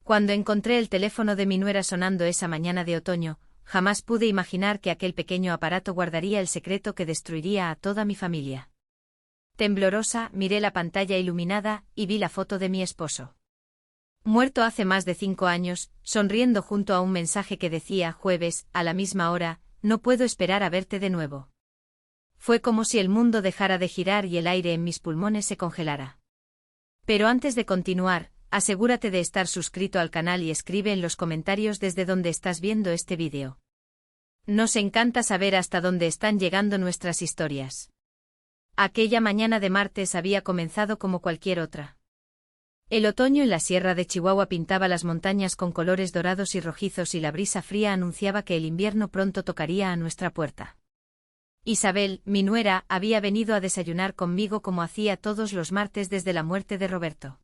Cuando encontré el teléfono de mi nuera sonando esa mañana de otoño, jamás pude imaginar que aquel pequeño aparato guardaría el secreto que destruiría a toda mi familia. Temblorosa, miré la pantalla iluminada y vi la foto de mi esposo. Muerto hace más de 5 años, sonriendo junto a un mensaje que decía: jueves, a la misma hora, no puedo esperar a verte de nuevo. Fue como si el mundo dejara de girar y el aire en mis pulmones se congelara. Pero antes de continuar, asegúrate de estar suscrito al canal y escribe en los comentarios desde donde estás viendo este vídeo. Nos encanta saber hasta dónde están llegando nuestras historias. Aquella mañana de martes había comenzado como cualquier otra. El otoño en la sierra de Chihuahua pintaba las montañas con colores dorados y rojizos y la brisa fría anunciaba que el invierno pronto tocaría a nuestra puerta. Isabel, mi nuera, había venido a desayunar conmigo como hacía todos los martes desde la muerte de Roberto.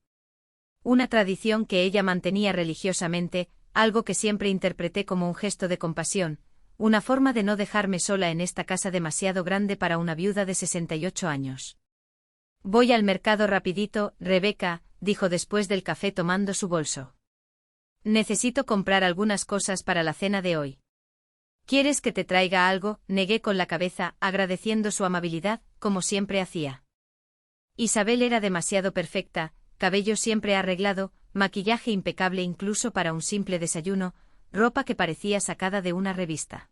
Una tradición que ella mantenía religiosamente, algo que siempre interpreté como un gesto de compasión, una forma de no dejarme sola en esta casa demasiado grande para una viuda de 68 años. Voy al mercado rapidito, Rebeca, dijo después del café tomando su bolso. Necesito comprar algunas cosas para la cena de hoy. ¿Quieres que te traiga algo? Negué con la cabeza, agradeciendo su amabilidad, como siempre hacía. Isabel era demasiado perfecta, cabello siempre arreglado, maquillaje impecable incluso para un simple desayuno, ropa que parecía sacada de una revista.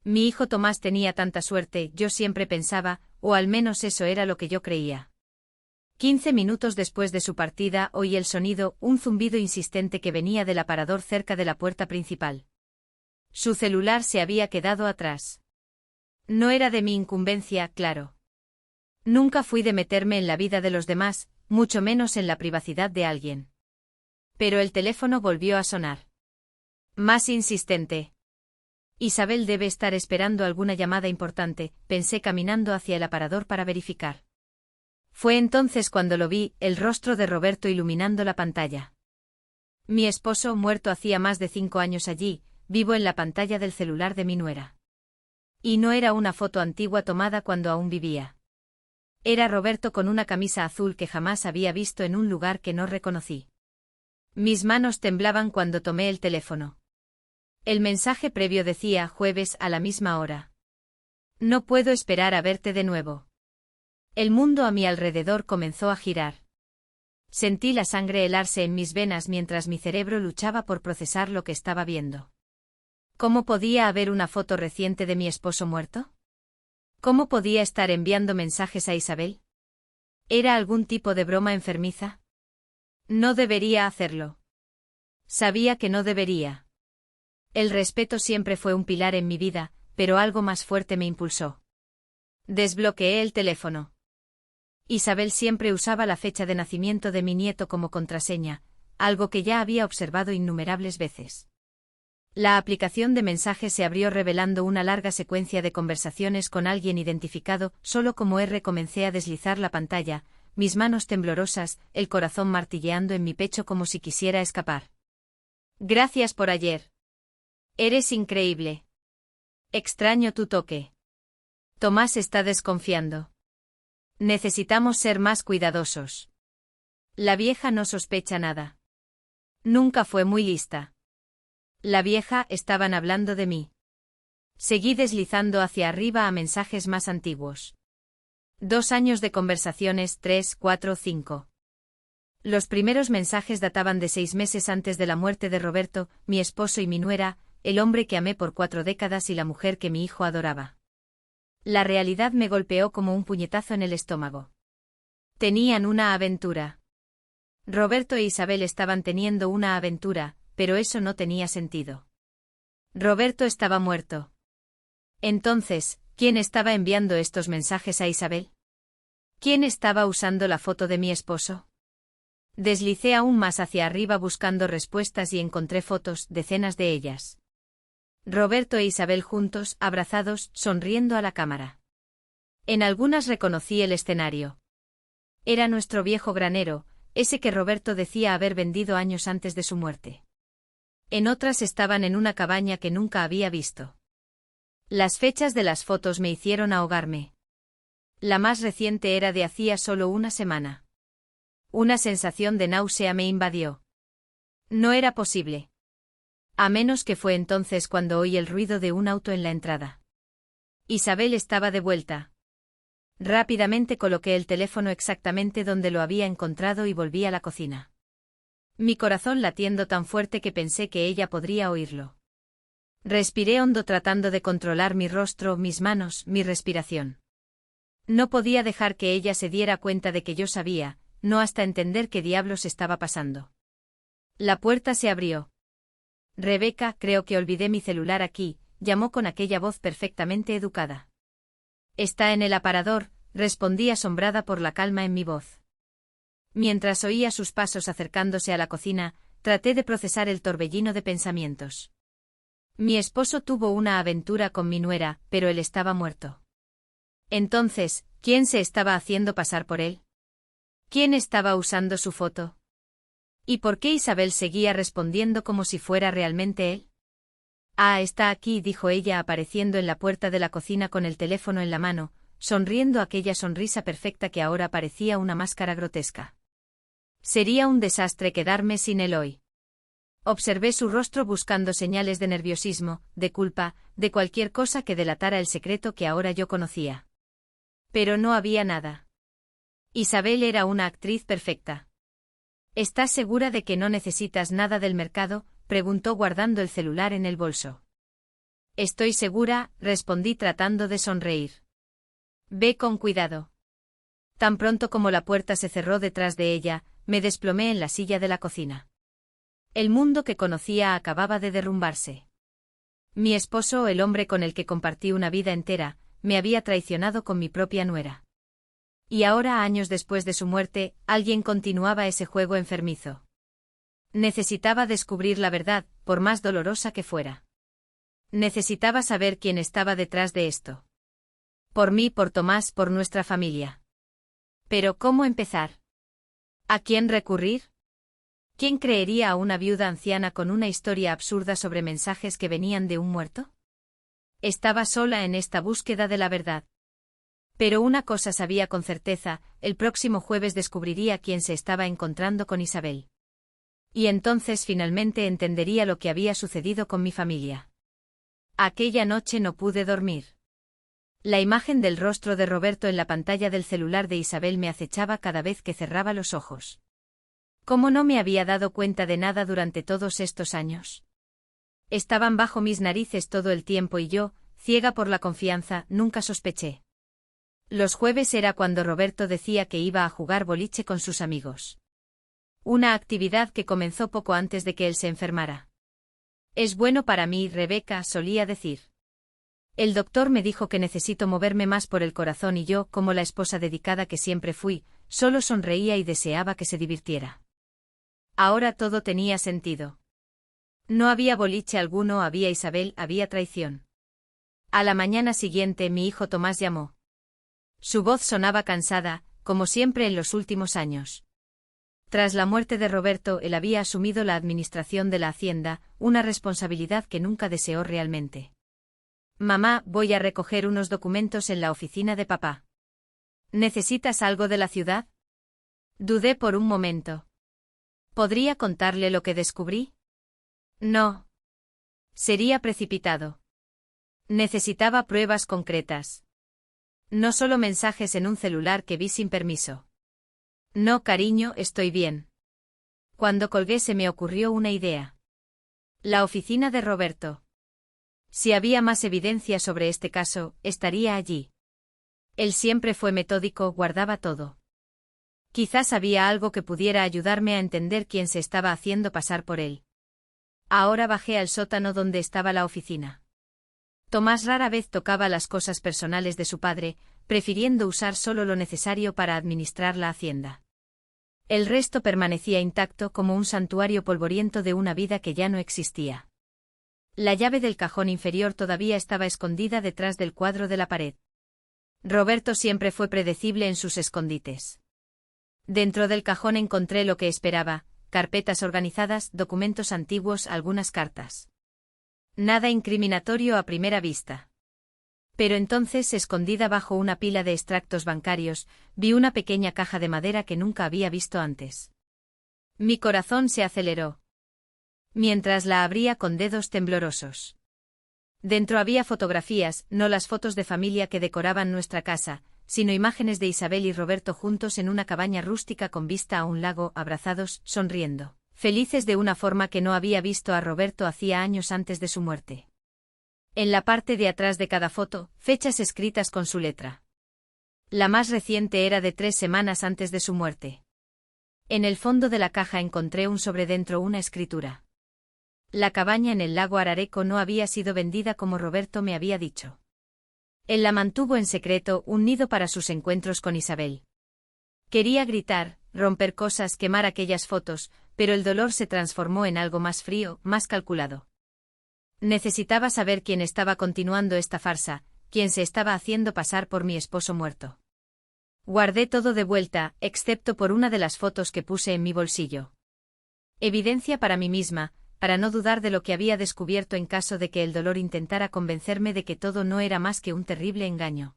Mi hijo Tomás tenía tanta suerte, yo siempre pensaba, o al menos eso era lo que yo creía. 15 minutos después de su partida oí el sonido, un zumbido insistente que venía del aparador cerca de la puerta principal. Su celular se había quedado atrás. No era de mi incumbencia, claro. Nunca fui de meterme en la vida de los demás, mucho menos en la privacidad de alguien. Pero el teléfono volvió a sonar. Más insistente. Isabel debe estar esperando alguna llamada importante, pensé caminando hacia el aparador para verificar. Fue entonces cuando lo vi, el rostro de Roberto iluminando la pantalla. Mi esposo, muerto hacía más de 5 años allí, vivo en la pantalla del celular de mi nuera. Y no era una foto antigua tomada cuando aún vivía. Era Roberto con una camisa azul que jamás había visto en un lugar que no reconocí. Mis manos temblaban cuando tomé el teléfono. El mensaje previo decía: jueves a la misma hora. No puedo esperar a verte de nuevo. El mundo a mi alrededor comenzó a girar. Sentí la sangre helarse en mis venas mientras mi cerebro luchaba por procesar lo que estaba viendo. ¿Cómo podía haber una foto reciente de mi esposo muerto? ¿Cómo podía estar enviando mensajes a Isabel? ¿Era algún tipo de broma enfermiza? No debería hacerlo. Sabía que no debería. El respeto siempre fue un pilar en mi vida, pero algo más fuerte me impulsó. Desbloqueé el teléfono. Isabel siempre usaba la fecha de nacimiento de mi nieto como contraseña, algo que ya había observado innumerables veces. La aplicación de mensajes se abrió revelando una larga secuencia de conversaciones con alguien identificado, solo como comencé a deslizar la pantalla, mis manos temblorosas, el corazón martilleando en mi pecho como si quisiera escapar. Gracias por ayer. Eres increíble. Extraño tu toque. Tomás está desconfiando. Necesitamos ser más cuidadosos. La vieja no sospecha nada. Nunca fue muy lista. La vieja, estaban hablando de mí. Seguí deslizando hacia arriba a mensajes más antiguos. 2 años de conversaciones, 3, 4, 5. Los primeros mensajes databan de 6 meses antes de la muerte de Roberto, mi esposo y mi nuera, el hombre que amé por 4 décadas y la mujer que mi hijo adoraba. La realidad me golpeó como un puñetazo en el estómago. Tenían una aventura. Roberto e Isabel estaban teniendo una aventura, pero eso no tenía sentido. Roberto estaba muerto. Entonces, ¿quién estaba enviando estos mensajes a Isabel? ¿Quién estaba usando la foto de mi esposo? Deslicé aún más hacia arriba buscando respuestas y encontré fotos, decenas de ellas. Roberto e Isabel juntos, abrazados, sonriendo a la cámara. En algunas reconocí el escenario. Era nuestro viejo granero, ese que Roberto decía haber vendido años antes de su muerte. En otras estaban en una cabaña que nunca había visto. Las fechas de las fotos me hicieron ahogarme. La más reciente era de hacía solo una semana. Una sensación de náusea me invadió. No era posible. A menos que fue entonces cuando oí el ruido de un auto en la entrada. Isabel estaba de vuelta. Rápidamente coloqué el teléfono exactamente donde lo había encontrado y volví a la cocina. Mi corazón latiendo tan fuerte que pensé que ella podría oírlo. Respiré hondo tratando de controlar mi rostro, mis manos, mi respiración. No podía dejar que ella se diera cuenta de que yo sabía, no hasta entender qué diablos estaba pasando. La puerta se abrió. Rebeca, creo que olvidé mi celular aquí, llamó con aquella voz perfectamente educada. Está en el aparador, respondí asombrada por la calma en mi voz. Mientras oía sus pasos acercándose a la cocina, traté de procesar el torbellino de pensamientos. Mi esposo tuvo una aventura con mi nuera, pero él estaba muerto. Entonces, ¿quién se estaba haciendo pasar por él? ¿Quién estaba usando su foto? ¿Y por qué Isabel seguía respondiendo como si fuera realmente él? Ah, está aquí, dijo ella apareciendo en la puerta de la cocina con el teléfono en la mano, sonriendo aquella sonrisa perfecta que ahora parecía una máscara grotesca. Sería un desastre quedarme sin él hoy. Observé su rostro buscando señales de nerviosismo, de culpa, de cualquier cosa que delatara el secreto que ahora yo conocía. Pero no había nada. Isabel era una actriz perfecta. ¿Estás segura de que no necesitas nada del mercado?, preguntó guardando el celular en el bolso. Estoy segura, respondí tratando de sonreír. Ve con cuidado. Tan pronto como la puerta se cerró detrás de ella, me desplomé en la silla de la cocina. El mundo que conocía acababa de derrumbarse. Mi esposo, el hombre con el que compartí una vida entera, me había traicionado con mi propia nuera. Y ahora, años después de su muerte, alguien continuaba ese juego enfermizo. Necesitaba descubrir la verdad, por más dolorosa que fuera. Necesitaba saber quién estaba detrás de esto. Por mí, por Tomás, por nuestra familia. Pero ¿cómo empezar? ¿A quién recurrir? ¿Quién creería a una viuda anciana con una historia absurda sobre mensajes que venían de un muerto? Estaba sola en esta búsqueda de la verdad. Pero una cosa sabía con certeza, el próximo jueves descubriría quién se estaba encontrando con Isabel. Y entonces finalmente entendería lo que había sucedido con mi familia. Aquella noche no pude dormir. La imagen del rostro de Roberto en la pantalla del celular de Isabel me acechaba cada vez que cerraba los ojos. ¿Cómo no me había dado cuenta de nada durante todos estos años? Estaban bajo mis narices todo el tiempo y yo, ciega por la confianza, nunca sospeché. Los jueves era cuando Roberto decía que iba a jugar boliche con sus amigos. Una actividad que comenzó poco antes de que él se enfermara. Es bueno para mí, Rebeca, solía decir. El doctor me dijo que necesito moverme más por el corazón y yo, como la esposa dedicada que siempre fui, solo sonreía y deseaba que se divirtiera. Ahora todo tenía sentido. No había boliche alguno, había Isabel, había traición. A la mañana siguiente mi hijo Tomás llamó. Su voz sonaba cansada, como siempre en los últimos años. Tras la muerte de Roberto, él había asumido la administración de la hacienda, una responsabilidad que nunca deseó realmente. Mamá, voy a recoger unos documentos en la oficina de papá. ¿Necesitas algo de la ciudad? Dudé por un momento. ¿Podría contarle lo que descubrí? No. Sería precipitado. Necesitaba pruebas concretas. No solo mensajes en un celular que vi sin permiso. No, cariño, estoy bien. Cuando colgué se me ocurrió una idea. La oficina de Roberto. Si había más evidencia sobre este caso, estaría allí. Él siempre fue metódico, guardaba todo. Quizás había algo que pudiera ayudarme a entender quién se estaba haciendo pasar por él. Ahora bajé al sótano donde estaba la oficina. Tomás rara vez tocaba las cosas personales de su padre, prefiriendo usar solo lo necesario para administrar la hacienda. El resto permanecía intacto como un santuario polvoriento de una vida que ya no existía. La llave del cajón inferior todavía estaba escondida detrás del cuadro de la pared. Roberto siempre fue predecible en sus escondites. Dentro del cajón encontré lo que esperaba, carpetas organizadas, documentos antiguos, algunas cartas. Nada incriminatorio a primera vista. Pero entonces, escondida bajo una pila de extractos bancarios, vi una pequeña caja de madera que nunca había visto antes. Mi corazón se aceleró. mientras la abría con dedos temblorosos. Dentro había fotografías, no las fotos de familia que decoraban nuestra casa, sino imágenes de Isabel y Roberto juntos en una cabaña rústica con vista a un lago, abrazados, sonriendo, felices de una forma que no había visto a Roberto hacía años antes de su muerte. En la parte de atrás de cada foto, fechas escritas con su letra. La más reciente era de 3 semanas antes de su muerte. En el fondo de la caja encontré un sobre dentro una escritura. La cabaña en el lago Arareco no había sido vendida como Roberto me había dicho. Él la mantuvo en secreto, un nido para sus encuentros con Isabel. Quería gritar, romper cosas, quemar aquellas fotos, pero el dolor se transformó en algo más frío, más calculado. Necesitaba saber quién estaba continuando esta farsa, quién se estaba haciendo pasar por mi esposo muerto. Guardé todo de vuelta, excepto por una de las fotos que puse en mi bolsillo. Evidencia para mí misma, para no dudar de lo que había descubierto en caso de que el dolor intentara convencerme de que todo no era más que un terrible engaño.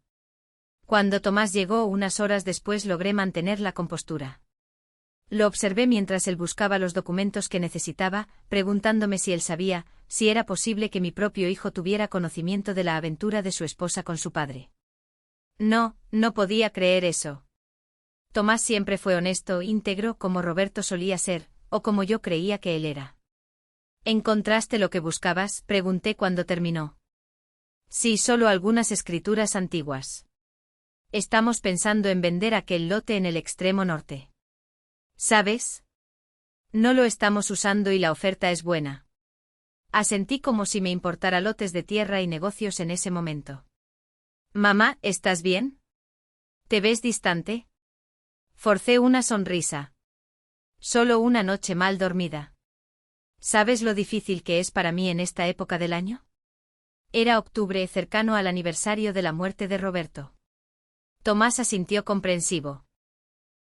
Cuando Tomás llegó unas horas después logré mantener la compostura. Lo observé mientras él buscaba los documentos que necesitaba, preguntándome si él sabía, si era posible que mi propio hijo tuviera conocimiento de la aventura de su esposa con su padre. No, no podía creer eso. Tomás siempre fue honesto, íntegro, como Roberto solía ser, o como yo creía que él era. ¿Encontraste lo que buscabas?, pregunté cuando terminó. Sí, solo algunas escrituras antiguas. Estamos pensando en vender aquel lote en el extremo norte. ¿Sabes? No lo estamos usando y la oferta es buena. Asentí como si me importara lotes de tierra y negocios en ese momento. Mamá, ¿estás bien? ¿Te ves distante? Forcé una sonrisa. Solo una noche mal dormida. ¿Sabes lo difícil que es para mí en esta época del año? Era octubre, cercano al aniversario de la muerte de Roberto. Tomás asintió comprensivo.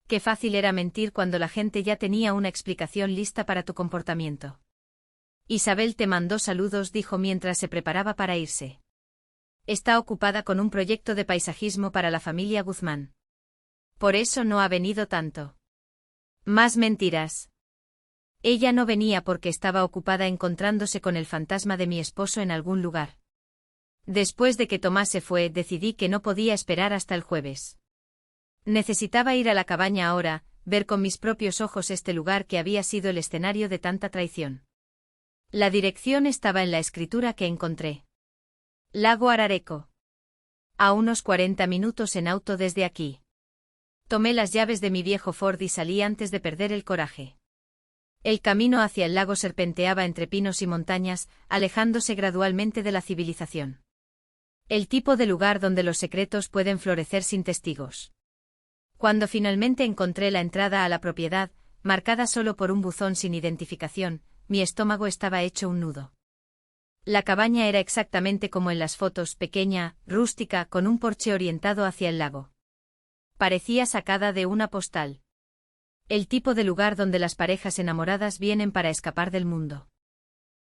Qué fácil era mentir cuando la gente ya tenía una explicación lista para tu comportamiento. Isabel te mandó saludos, dijo mientras se preparaba para irse. Está ocupada con un proyecto de paisajismo para la familia Guzmán. Por eso no ha venido tanto. Más mentiras. Ella no venía porque estaba ocupada encontrándose con el fantasma de mi esposo en algún lugar. Después de que Tomás se fue, decidí que no podía esperar hasta el jueves. Necesitaba ir a la cabaña ahora, ver con mis propios ojos este lugar que había sido el escenario de tanta traición. La dirección estaba en la escritura que encontré. Lago Arareco. A unos 40 minutos en auto desde aquí. Tomé las llaves de mi viejo Ford y salí antes de perder el coraje. El camino hacia el lago serpenteaba entre pinos y montañas, alejándose gradualmente de la civilización. El tipo de lugar donde los secretos pueden florecer sin testigos. Cuando finalmente encontré la entrada a la propiedad, marcada solo por un buzón sin identificación, mi estómago estaba hecho un nudo. La cabaña era exactamente como en las fotos, pequeña, rústica, con un porche orientado hacia el lago. Parecía sacada de una postal. El tipo de lugar donde las parejas enamoradas vienen para escapar del mundo.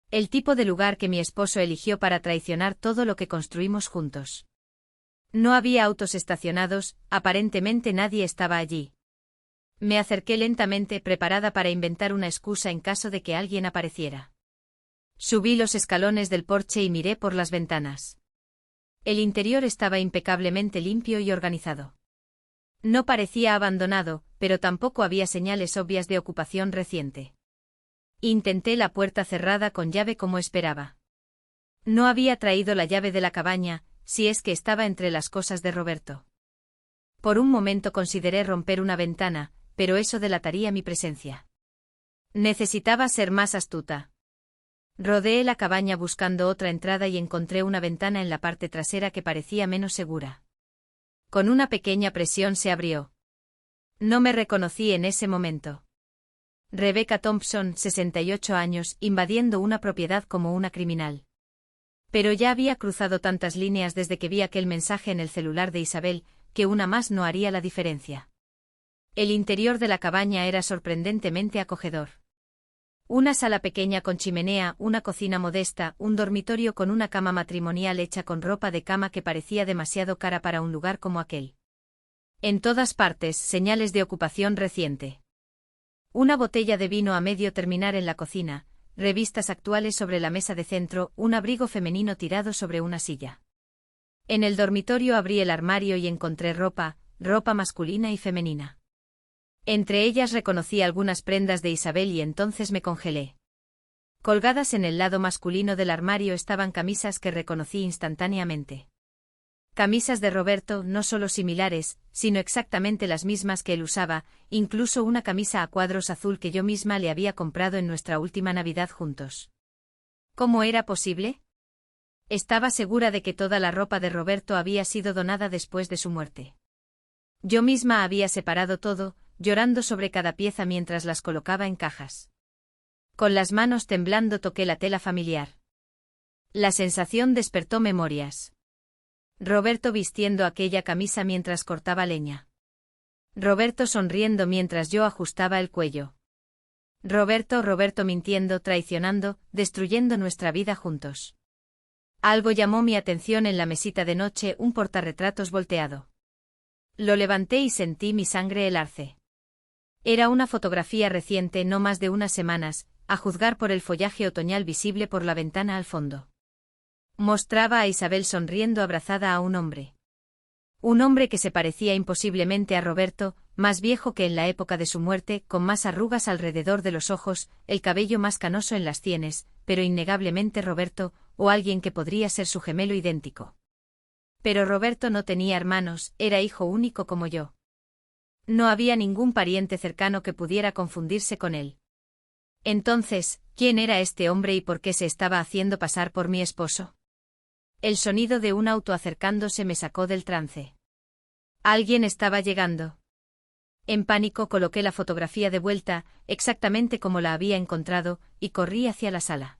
El tipo de lugar que mi esposo eligió para traicionar todo lo que construimos juntos. No había autos estacionados, aparentemente nadie estaba allí. Me acerqué lentamente, preparada para inventar una excusa en caso de que alguien apareciera. Subí los escalones del porche y miré por las ventanas. El interior estaba impecablemente limpio y organizado. No parecía abandonado, pero tampoco había señales obvias de ocupación reciente. Intenté la puerta cerrada con llave como esperaba. No había traído la llave de la cabaña, si es que estaba entre las cosas de Roberto. Por un momento consideré romper una ventana, pero eso delataría mi presencia. Necesitaba ser más astuta. Rodeé la cabaña buscando otra entrada y encontré una ventana en la parte trasera que parecía menos segura. Con una pequeña presión se abrió. No me reconocí en ese momento. Rebecca Thompson, 68 años, invadiendo una propiedad como una criminal. Pero ya había cruzado tantas líneas desde que vi aquel mensaje en el celular de Isabel, que una más no haría la diferencia. El interior de la cabaña era sorprendentemente acogedor. Una sala pequeña con chimenea, una cocina modesta, un dormitorio con una cama matrimonial hecha con ropa de cama que parecía demasiado cara para un lugar como aquel. En todas partes, señales de ocupación reciente. Una botella de vino a medio terminar en la cocina, revistas actuales sobre la mesa de centro, un abrigo femenino tirado sobre una silla. En el dormitorio abrí el armario y encontré ropa masculina y femenina. Entre ellas reconocí algunas prendas de Isabel y entonces me congelé. Colgadas en el lado masculino del armario estaban camisas que reconocí instantáneamente. Camisas de Roberto, no solo similares, sino exactamente las mismas que él usaba, incluso una camisa a cuadros azul que yo misma le había comprado en nuestra última Navidad juntos. ¿Cómo era posible? Estaba segura de que toda la ropa de Roberto había sido donada después de su muerte. Yo misma había separado todo, llorando sobre cada pieza mientras las colocaba en cajas. Con las manos temblando toqué la tela familiar. La sensación despertó memorias. Roberto vistiendo aquella camisa mientras cortaba leña. Roberto sonriendo mientras yo ajustaba el cuello. Roberto mintiendo, traicionando, destruyendo nuestra vida juntos. Algo llamó mi atención en la mesita de noche, un portarretratos volteado. Lo levanté y sentí mi sangre helarse. Era una fotografía reciente, no más de unas semanas, a juzgar por el follaje otoñal visible por la ventana al fondo. Mostraba a Isabel sonriendo abrazada a un hombre. Un hombre que se parecía imposiblemente a Roberto, más viejo que en la época de su muerte, con más arrugas alrededor de los ojos, el cabello más canoso en las sienes, pero innegablemente Roberto, o alguien que podría ser su gemelo idéntico. Pero Roberto no tenía hermanos, era hijo único como yo. No había ningún pariente cercano que pudiera confundirse con él. Entonces, ¿quién era este hombre y por qué se estaba haciendo pasar por mi esposo? El sonido de un auto acercándose me sacó del trance. Alguien estaba llegando. En pánico coloqué la fotografía de vuelta, exactamente como la había encontrado, y corrí hacia la sala.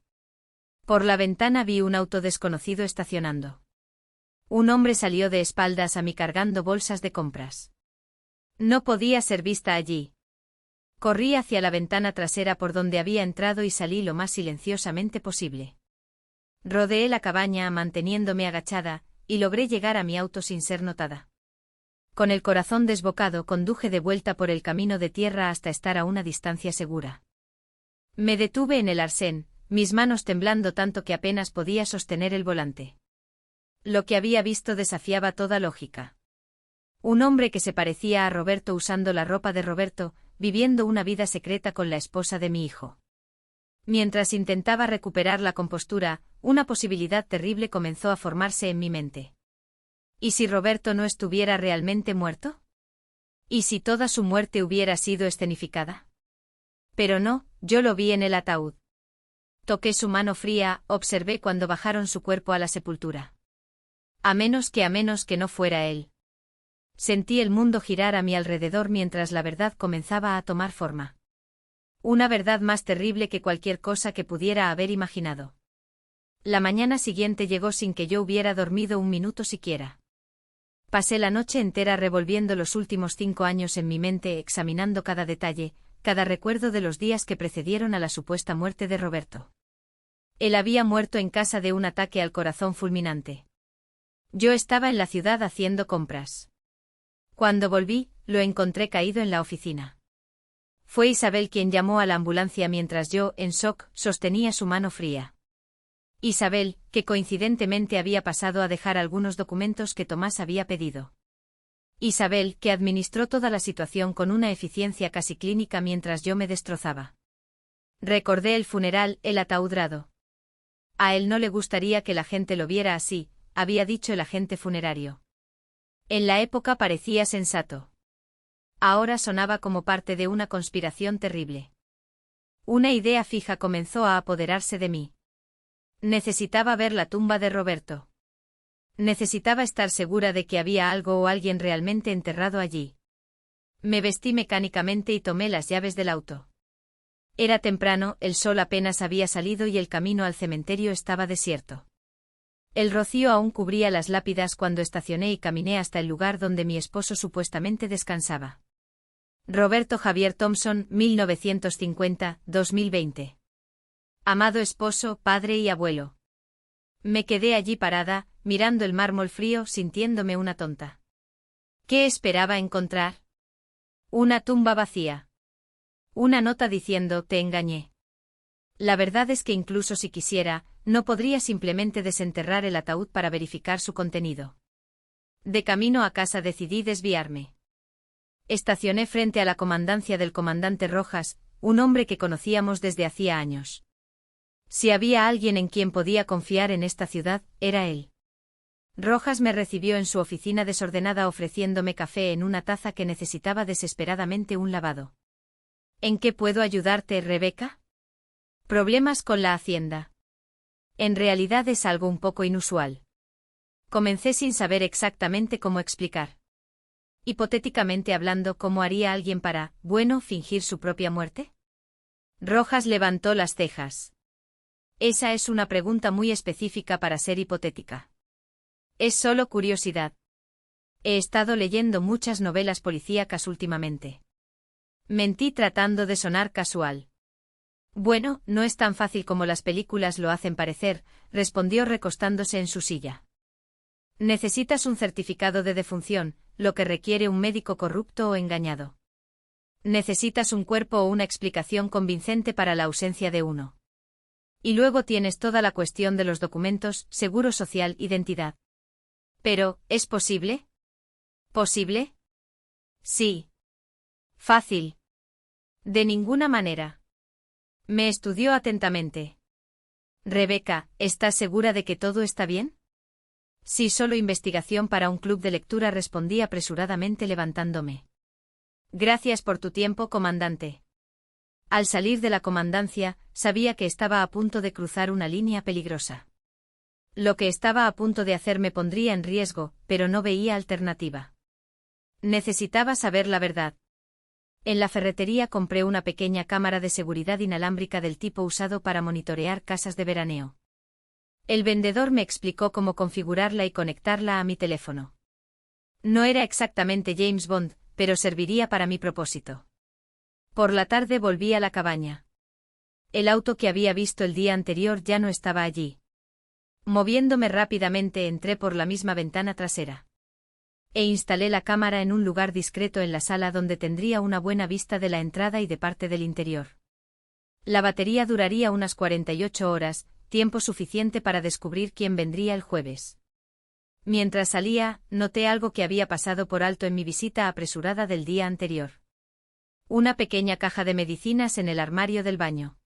Por la ventana vi un auto desconocido estacionando. Un hombre salió de espaldas a mí cargando bolsas de compras. No podía ser vista allí. Corrí hacia la ventana trasera por donde había entrado y salí lo más silenciosamente posible. Rodeé la cabaña manteniéndome agachada, y logré llegar a mi auto sin ser notada. Con el corazón desbocado conduje de vuelta por el camino de tierra hasta estar a una distancia segura. Me detuve en el arcén, mis manos temblando tanto que apenas podía sostener el volante. Lo que había visto desafiaba toda lógica. Un hombre que se parecía a Roberto usando la ropa de Roberto, viviendo una vida secreta con la esposa de mi hijo. Mientras intentaba recuperar la compostura, una posibilidad terrible comenzó a formarse en mi mente. ¿Y si Roberto no estuviera realmente muerto? ¿Y si toda su muerte hubiera sido escenificada? Pero no, yo lo vi en el ataúd. Toqué su mano fría, observé cuando bajaron su cuerpo a la sepultura. A menos que no fuera él. Sentí el mundo girar a mi alrededor mientras la verdad comenzaba a tomar forma. Una verdad más terrible que cualquier cosa que pudiera haber imaginado. La mañana siguiente llegó sin que yo hubiera dormido un minuto siquiera. Pasé la noche entera revolviendo los últimos 5 años en mi mente, examinando cada detalle, cada recuerdo de los días que precedieron a la supuesta muerte de Roberto. Él había muerto en casa de un ataque al corazón fulminante. Yo estaba en la ciudad haciendo compras. Cuando volví, lo encontré caído en la oficina. Fue Isabel quien llamó a la ambulancia mientras yo, en shock, sostenía su mano fría. Isabel, que coincidentemente había pasado a dejar algunos documentos que Tomás había pedido. Isabel, que administró toda la situación con una eficiencia casi clínica mientras yo me destrozaba. Recordé el funeral, el ataudrado. A él no le gustaría que la gente lo viera así, había dicho el agente funerario. En la época parecía sensato. Ahora sonaba como parte de una conspiración terrible. Una idea fija comenzó a apoderarse de mí. Necesitaba ver la tumba de Roberto. Necesitaba estar segura de que había algo o alguien realmente enterrado allí. Me vestí mecánicamente y tomé las llaves del auto. Era temprano, el sol apenas había salido y el camino al cementerio estaba desierto. El rocío aún cubría las lápidas cuando estacioné y caminé hasta el lugar donde mi esposo supuestamente descansaba. Roberto Javier Thompson, 1950-2020. Amado esposo, padre y abuelo. Me quedé allí parada, mirando el mármol frío, sintiéndome una tonta. ¿Qué esperaba encontrar? Una tumba vacía. Una nota diciendo, te engañé. La verdad es que incluso si quisiera, no podría simplemente desenterrar el ataúd para verificar su contenido. De camino a casa decidí desviarme. Estacioné frente a la comandancia del comandante Rojas, un hombre que conocíamos desde hacía años. Si había alguien en quien podía confiar en esta ciudad, era él. Rojas me recibió en su oficina desordenada ofreciéndome café en una taza que necesitaba desesperadamente un lavado. ¿En qué puedo ayudarte, Rebeca? Problemas con la hacienda. En realidad es algo un poco inusual. Comencé sin saber exactamente cómo explicar. Hipotéticamente hablando, ¿cómo haría alguien para, bueno, fingir su propia muerte? Rojas levantó las cejas. Esa es una pregunta muy específica para ser hipotética. Es solo curiosidad. He estado leyendo muchas novelas policíacas últimamente. Mentí tratando de sonar casual. Bueno, no es tan fácil como las películas lo hacen parecer, respondió recostándose en su silla. Necesitas un certificado de defunción, lo que requiere un médico corrupto o engañado. Necesitas un cuerpo o una explicación convincente para la ausencia de uno. Y luego tienes toda la cuestión de los documentos, seguro social, identidad. Pero, ¿es posible? ¿Posible? Sí. Fácil. De ninguna manera. Me estudió atentamente. Rebeca, ¿estás segura de que todo está bien? Sí, solo investigación para un club de lectura, respondí apresuradamente levantándome. Gracias por tu tiempo, comandante. Al salir de la comandancia, sabía que estaba a punto de cruzar una línea peligrosa. Lo que estaba a punto de hacer me pondría en riesgo, pero no veía alternativa. Necesitaba saber la verdad. En la ferretería compré una pequeña cámara de seguridad inalámbrica del tipo usado para monitorear casas de veraneo. El vendedor me explicó cómo configurarla y conectarla a mi teléfono. No era exactamente James Bond, pero serviría para mi propósito. Por la tarde volví a la cabaña. El auto que había visto el día anterior ya no estaba allí. Moviéndome rápidamente entré por la misma ventana trasera. E instalé la cámara en un lugar discreto en la sala donde tendría una buena vista de la entrada y de parte del interior. La batería duraría unas 48 horas, tiempo suficiente para descubrir quién vendría el jueves. Mientras salía, noté algo que había pasado por alto en mi visita apresurada del día anterior. Una pequeña caja de medicinas en el armario del baño.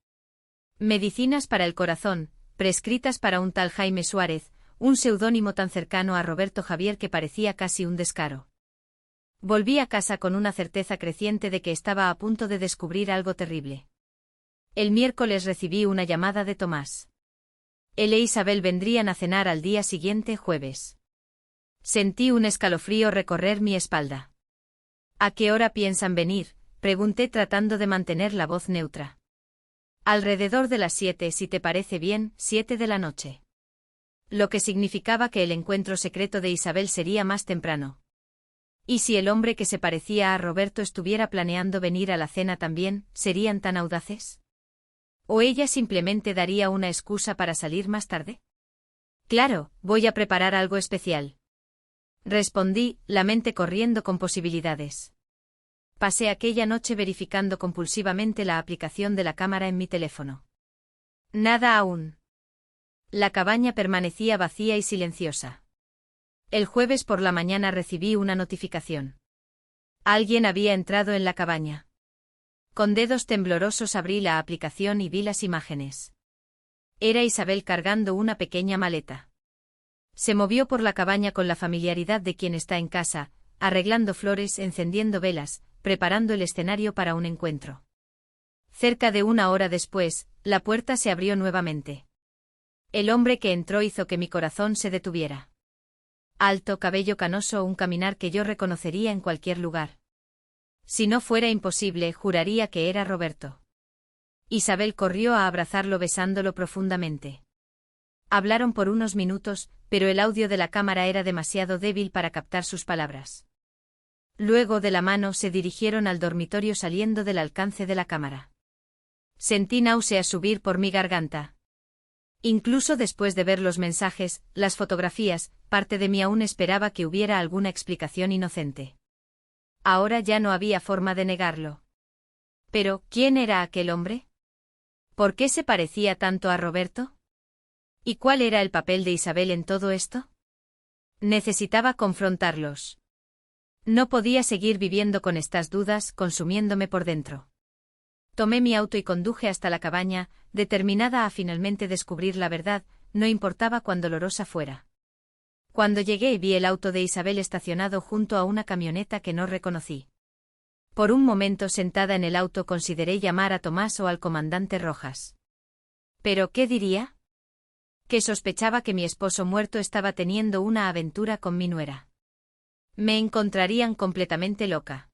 Medicinas para el corazón, prescritas para un tal Jaime Suárez, un seudónimo tan cercano a Roberto Javier que parecía casi un descaro. Volví a casa con una certeza creciente de que estaba a punto de descubrir algo terrible. El miércoles recibí una llamada de Tomás. Él e Isabel vendrían a cenar al día siguiente, jueves. Sentí un escalofrío recorrer mi espalda. ¿A qué hora piensan venir?, pregunté tratando de mantener la voz neutra. Alrededor de las 7, si te parece bien, 7 de la noche. Lo que significaba que el encuentro secreto de Isabel sería más temprano. ¿Y si el hombre que se parecía a Roberto estuviera planeando venir a la cena también, serían tan audaces? ¿O ella simplemente daría una excusa para salir más tarde? Claro, voy a preparar algo especial. Respondí, la mente corriendo con posibilidades. Pasé aquella noche verificando compulsivamente la aplicación de la cámara en mi teléfono. Nada aún. La cabaña permanecía vacía y silenciosa. El jueves por la mañana recibí una notificación. Alguien había entrado en la cabaña. Con dedos temblorosos abrí la aplicación y vi las imágenes. Era Isabel cargando una pequeña maleta. Se movió por la cabaña con la familiaridad de quien está en casa, arreglando flores, encendiendo velas, preparando el escenario para un encuentro. Cerca de una hora después, la puerta se abrió nuevamente. El hombre que entró hizo que mi corazón se detuviera. Alto, cabello canoso, un caminar que yo reconocería en cualquier lugar. Si no fuera imposible, juraría que era Roberto. Isabel corrió a abrazarlo besándolo profundamente. Hablaron por unos minutos, pero el audio de la cámara era demasiado débil para captar sus palabras. Luego de la mano se dirigieron al dormitorio saliendo del alcance de la cámara. Sentí náuseas subir por mi garganta. Incluso después de ver los mensajes, las fotografías, parte de mí aún esperaba que hubiera alguna explicación inocente. Ahora ya no había forma de negarlo. Pero, ¿quién era aquel hombre? ¿Por qué se parecía tanto a Roberto? ¿Y cuál era el papel de Isabel en todo esto? Necesitaba confrontarlos. No podía seguir viviendo con estas dudas, consumiéndome por dentro. Tomé mi auto y conduje hasta la cabaña, determinada a finalmente descubrir la verdad, no importaba cuán dolorosa fuera. Cuando llegué vi el auto de Isabel estacionado junto a una camioneta que no reconocí. Por un momento sentada en el auto consideré llamar a Tomás o al comandante Rojas. ¿Pero qué diría? Que sospechaba que mi esposo muerto estaba teniendo una aventura con mi nuera. Me encontrarían completamente loca.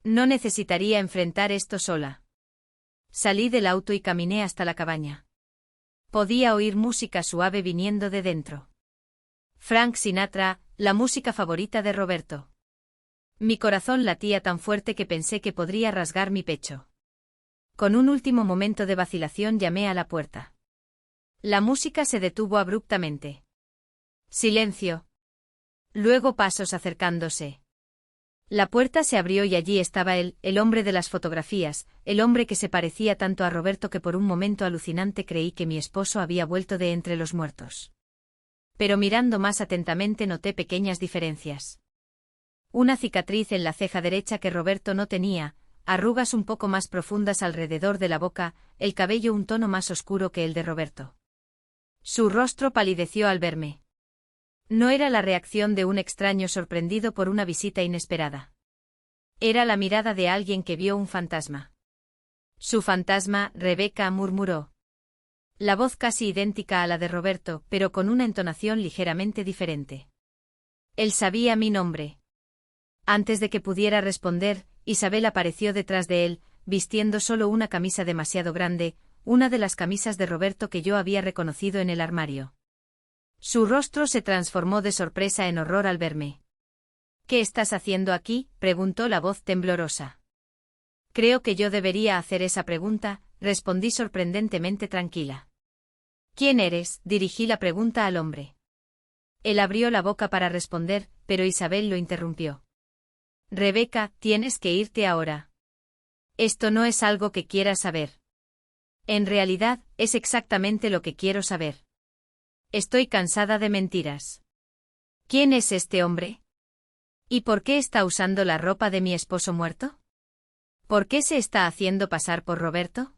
No necesitaría enfrentar esto sola. Salí del auto y caminé hasta la cabaña. Podía oír música suave viniendo de dentro. Frank Sinatra, la música favorita de Roberto. Mi corazón latía tan fuerte que pensé que podría rasgar mi pecho. Con un último momento de vacilación llamé a la puerta. La música se detuvo abruptamente. Silencio. Luego pasos acercándose. La puerta se abrió y allí estaba él, el hombre de las fotografías, el hombre que se parecía tanto a Roberto que por un momento alucinante creí que mi esposo había vuelto de entre los muertos. Pero mirando más atentamente noté pequeñas diferencias. Una cicatriz en la ceja derecha que Roberto no tenía, arrugas un poco más profundas alrededor de la boca, el cabello un tono más oscuro que el de Roberto. Su rostro palideció al verme. No era la reacción de un extraño sorprendido por una visita inesperada. Era la mirada de alguien que vio un fantasma. Su fantasma, Rebeca murmuró. La voz casi idéntica a la de Roberto, pero con una entonación ligeramente diferente. Él sabía mi nombre. Antes de que pudiera responder, Isabel apareció detrás de él, vistiendo solo una camisa demasiado grande, una de las camisas de Roberto que yo había reconocido en el armario. Su rostro se transformó de sorpresa en horror al verme. ¿Qué estás haciendo aquí?, preguntó la voz temblorosa. Creo que yo debería hacer esa pregunta, respondí sorprendentemente tranquila. ¿Quién eres?, dirigí la pregunta al hombre. Él abrió la boca para responder, pero Isabel lo interrumpió. Rebeca, tienes que irte ahora. Esto no es algo que quieras saber. En realidad, es exactamente lo que quiero saber. Estoy cansada de mentiras. ¿Quién es este hombre? ¿Y por qué está usando la ropa de mi esposo muerto? ¿Por qué se está haciendo pasar por Roberto?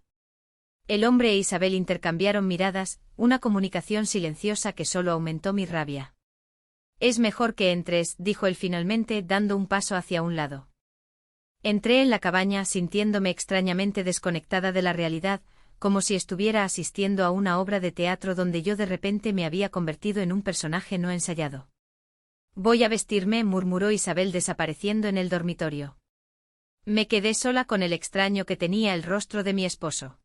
El hombre e Isabel intercambiaron miradas, una comunicación silenciosa que solo aumentó mi rabia. Es mejor que entres, dijo él finalmente, dando un paso hacia un lado. Entré en la cabaña sintiéndome extrañamente desconectada de la realidad, como si estuviera asistiendo a una obra de teatro donde yo de repente me había convertido en un personaje no ensayado. Voy a vestirme, murmuró Isabel desapareciendo en el dormitorio. Me quedé sola con el extraño que tenía el rostro de mi esposo.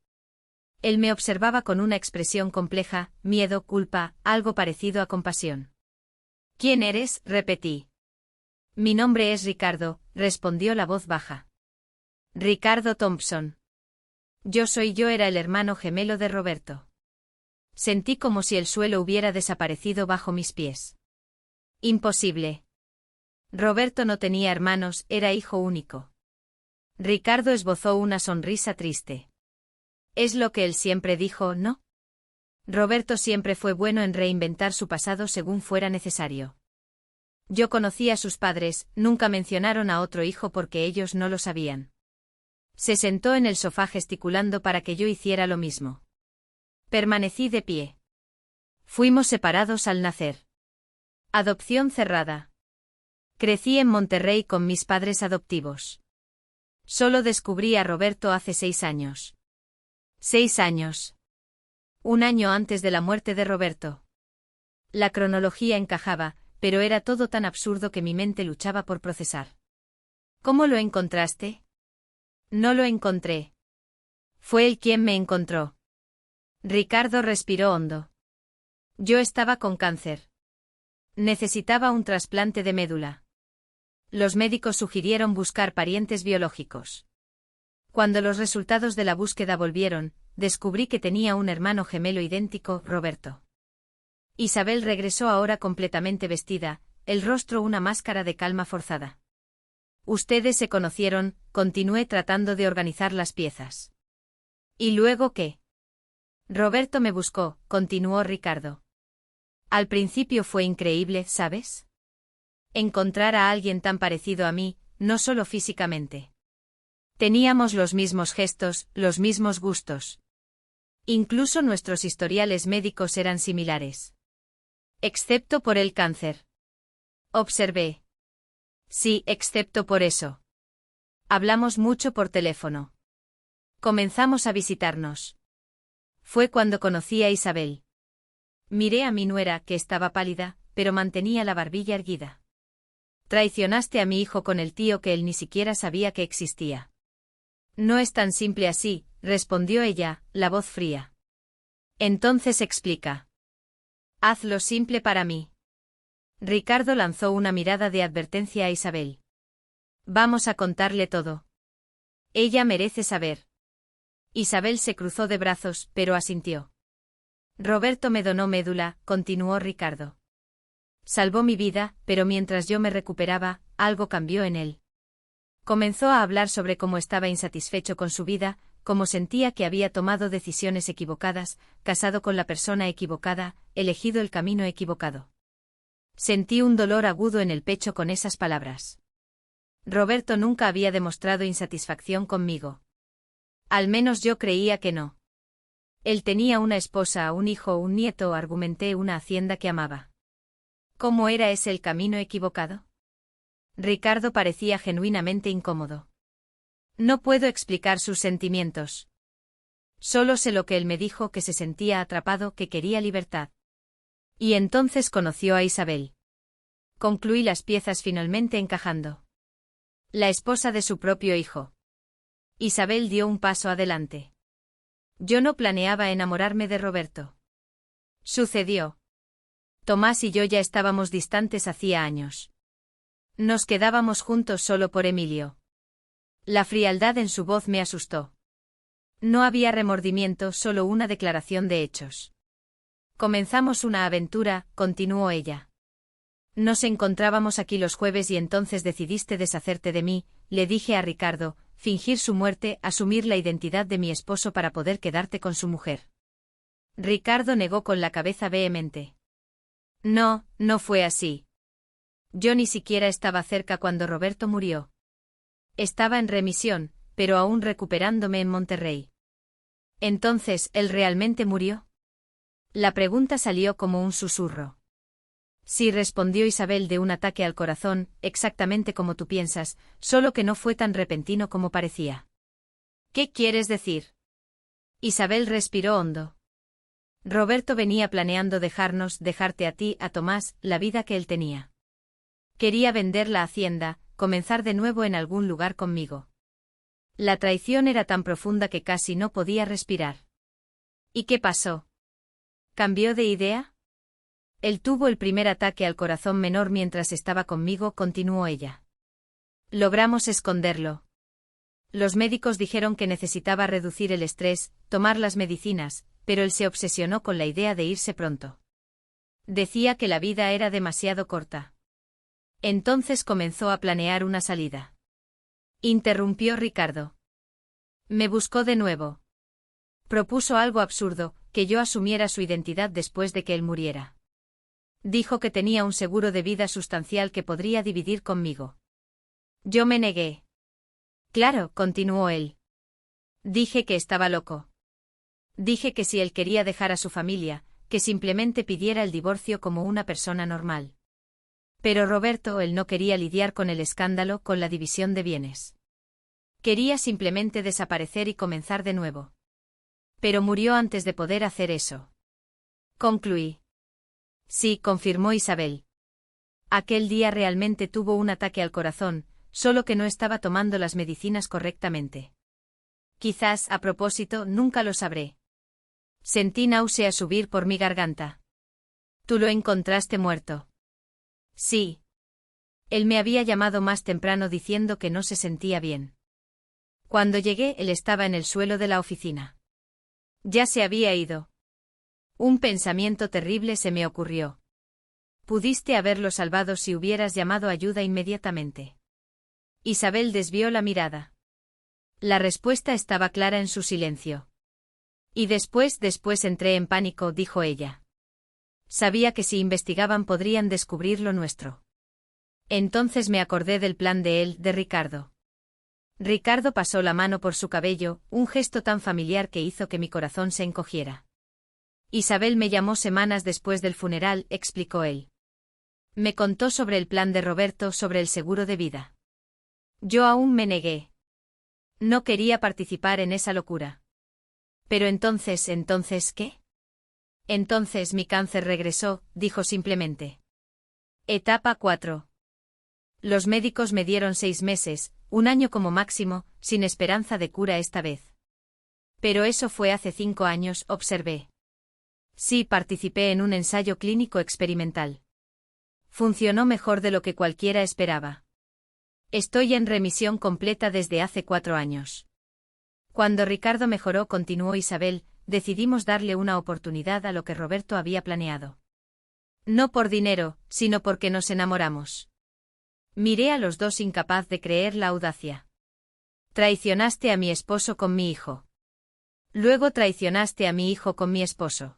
Él me observaba con una expresión compleja, miedo, culpa, algo parecido a compasión. ¿Quién eres?, repetí. Mi nombre es Ricardo, respondió la voz baja. Ricardo Thompson. Yo era el hermano gemelo de Roberto. Sentí como si el suelo hubiera desaparecido bajo mis pies. Imposible. Roberto no tenía hermanos, era hijo único. Ricardo esbozó una sonrisa triste. Es lo que él siempre dijo, ¿no? Roberto siempre fue bueno en reinventar su pasado según fuera necesario. Yo conocí a sus padres, nunca mencionaron a otro hijo porque ellos no lo sabían. Se sentó en el sofá gesticulando para que yo hiciera lo mismo. Permanecí de pie. Fuimos separados al nacer. Adopción cerrada. Crecí en Monterrey con mis padres adoptivos. Solo descubrí a Roberto hace 6 años. 6 años. Un año antes de la muerte de Roberto. La cronología encajaba, pero era todo tan absurdo que mi mente luchaba por procesar. ¿Cómo lo encontraste? No lo encontré. Fue él quien me encontró. Ricardo respiró hondo. Yo estaba con cáncer. Necesitaba un trasplante de médula. Los médicos sugirieron buscar parientes biológicos. Cuando los resultados de la búsqueda volvieron, descubrí que tenía un hermano gemelo idéntico, Roberto. Isabel regresó ahora completamente vestida, el rostro una máscara de calma forzada. Ustedes se conocieron, continué tratando de organizar las piezas. ¿Y luego qué? Roberto me buscó, continuó Ricardo. Al principio fue increíble, ¿sabes? Encontrar a alguien tan parecido a mí, no solo físicamente. Teníamos los mismos gestos, los mismos gustos. Incluso nuestros historiales médicos eran similares. Excepto por el cáncer. Observé. Sí, excepto por eso. Hablamos mucho por teléfono. Comenzamos a visitarnos. Fue cuando conocí a Isabel. Miré a mi nuera, que estaba pálida, pero mantenía la barbilla erguida. Traicionaste a mi hijo con el tío que él ni siquiera sabía que existía. No es tan simple así, respondió ella, la voz fría. Entonces explica. Hazlo simple para mí. Ricardo lanzó una mirada de advertencia a Isabel. Vamos a contarle todo. Ella merece saber. Isabel se cruzó de brazos, pero asintió. Roberto me donó médula, continuó Ricardo. Salvó mi vida, pero mientras yo me recuperaba, algo cambió en él. Comenzó a hablar sobre cómo estaba insatisfecho con su vida, cómo sentía que había tomado decisiones equivocadas, casado con la persona equivocada, elegido el camino equivocado. Sentí un dolor agudo en el pecho con esas palabras. Roberto nunca había demostrado insatisfacción conmigo. Al menos yo creía que no. Él tenía una esposa, un hijo, un nieto, argumenté, una hacienda que amaba. ¿Cómo era ese el camino equivocado? Ricardo parecía genuinamente incómodo. No puedo explicar sus sentimientos. Solo sé lo que él me dijo, que se sentía atrapado, que quería libertad. Y entonces conoció a Isabel. Concluí las piezas finalmente encajando. La esposa de su propio hijo. Isabel dio un paso adelante. Yo no planeaba enamorarme de Roberto. Sucedió. Tomás y yo ya estábamos distantes hacía años. Nos quedábamos juntos solo por Emilio. La frialdad en su voz me asustó. No había remordimiento, solo una declaración de hechos. Comenzamos una aventura, continuó ella. Nos encontrábamos aquí los jueves y entonces decidiste deshacerte de mí, le dije a Ricardo, fingir su muerte, asumir la identidad de mi esposo para poder quedarte con su mujer. Ricardo negó con la cabeza vehemente. No, no fue así. Yo ni siquiera estaba cerca cuando Roberto murió. Estaba en remisión, pero aún recuperándome en Monterrey. Entonces, ¿él realmente murió? La pregunta salió como un susurro. Sí, respondió Isabel, de un ataque al corazón, exactamente como tú piensas, solo que no fue tan repentino como parecía. ¿Qué quieres decir? Isabel respiró hondo. Roberto venía planeando dejarte a ti, a Tomás, la vida que él tenía. Quería vender la hacienda, comenzar de nuevo en algún lugar conmigo. La traición era tan profunda que casi no podía respirar. ¿Y qué pasó? ¿Cambió de idea? Él tuvo el primer ataque al corazón menor mientras estaba conmigo, continuó ella. Logramos esconderlo. Los médicos dijeron que necesitaba reducir el estrés, tomar las medicinas, pero él se obsesionó con la idea de irse pronto. Decía que la vida era demasiado corta. Entonces comenzó a planear una salida. Interrumpió Ricardo. Me buscó de nuevo. Propuso algo absurdo, que yo asumiera su identidad después de que él muriera. Dijo que tenía un seguro de vida sustancial que podría dividir conmigo. Yo me negué. Claro, continuó él. Dije que estaba loco. Dije que si él quería dejar a su familia, que simplemente pidiera el divorcio como una persona normal. Pero Roberto, él no quería lidiar con el escándalo, con la división de bienes. Quería simplemente desaparecer y comenzar de nuevo. Pero murió antes de poder hacer eso. Concluí. Sí, confirmó Isabel. Aquel día realmente tuvo un ataque al corazón, solo que no estaba tomando las medicinas correctamente. Quizás, a propósito, nunca lo sabré. Sentí náusea subir por mi garganta. ¿Tú lo encontraste muerto? Sí. Él me había llamado más temprano diciendo que no se sentía bien. Cuando llegué, él estaba en el suelo de la oficina. Ya se había ido. Un pensamiento terrible se me ocurrió. Pudiste haberlo salvado si hubieras llamado ayuda inmediatamente. Isabel desvió la mirada. La respuesta estaba clara en su silencio. Y después entré en pánico, dijo ella. Sabía que si investigaban podrían descubrir lo nuestro. Entonces me acordé del plan de Ricardo. Ricardo pasó la mano por su cabello, un gesto tan familiar que hizo que mi corazón se encogiera. Isabel me llamó semanas después del funeral, explicó él. Me contó sobre el plan de Roberto, sobre el seguro de vida. Yo aún me negué. No quería participar en esa locura. Pero entonces, ¿qué? Entonces mi cáncer regresó, dijo simplemente. Etapa 4. Los médicos me dieron 6 meses, un año como máximo, sin esperanza de cura esta vez. Pero eso fue hace 5 años, observé. Sí, participé en un ensayo clínico experimental. Funcionó mejor de lo que cualquiera esperaba. Estoy en remisión completa desde hace 4 años. Cuando Ricardo mejoró, continuó Isabel, decidimos darle una oportunidad a lo que Roberto había planeado. No por dinero, sino porque nos enamoramos. Miré a los dos incapaz de creer la audacia. Traicionaste a mi esposo con mi hijo. Luego traicionaste a mi hijo con mi esposo.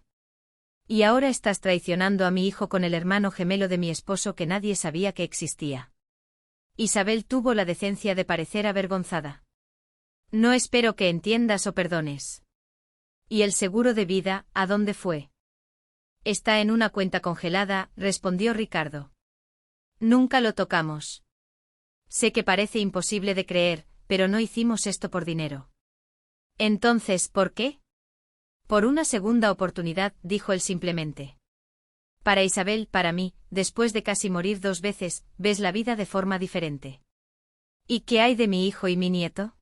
Y ahora estás traicionando a mi hijo con el hermano gemelo de mi esposo que nadie sabía que existía. Isabel tuvo la decencia de parecer avergonzada. No espero que entiendas o perdones. ¿Y el seguro de vida, a dónde fue? Está en una cuenta congelada, respondió Ricardo. Nunca lo tocamos. Sé que parece imposible de creer, pero no hicimos esto por dinero. Entonces, ¿por qué? Por una segunda oportunidad, dijo él simplemente. Para Isabel, para mí, después de casi morir 2 veces, ves la vida de forma diferente. ¿Y qué hay de mi hijo y mi nieto?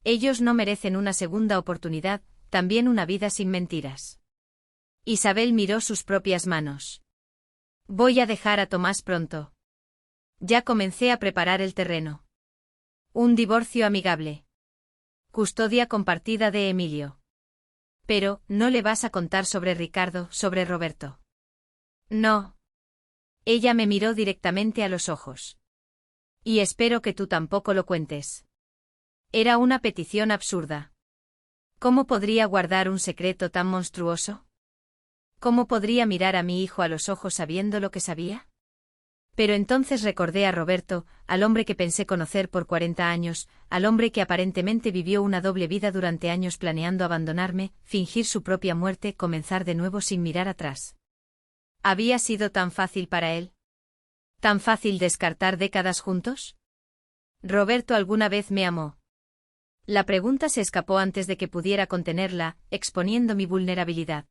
Ellos no merecen una segunda oportunidad, también una vida sin mentiras. Isabel miró sus propias manos. Voy a dejar a Tomás pronto. Ya comencé a preparar el terreno. Un divorcio amigable. Custodia compartida de Emilio. Pero, ¿no le vas a contar sobre Ricardo, sobre Roberto? No. Ella me miró directamente a los ojos. Y espero que tú tampoco lo cuentes. Era una petición absurda. ¿Cómo podría guardar un secreto tan monstruoso? ¿Cómo podría mirar a mi hijo a los ojos sabiendo lo que sabía? Pero entonces recordé a Roberto, al hombre que pensé conocer por 40 años, al hombre que aparentemente vivió una doble vida durante años planeando abandonarme, fingir su propia muerte, comenzar de nuevo sin mirar atrás. ¿Había sido tan fácil para él? ¿Tan fácil descartar décadas juntos? ¿Roberto alguna vez me amó? La pregunta se escapó antes de que pudiera contenerla, exponiendo mi vulnerabilidad.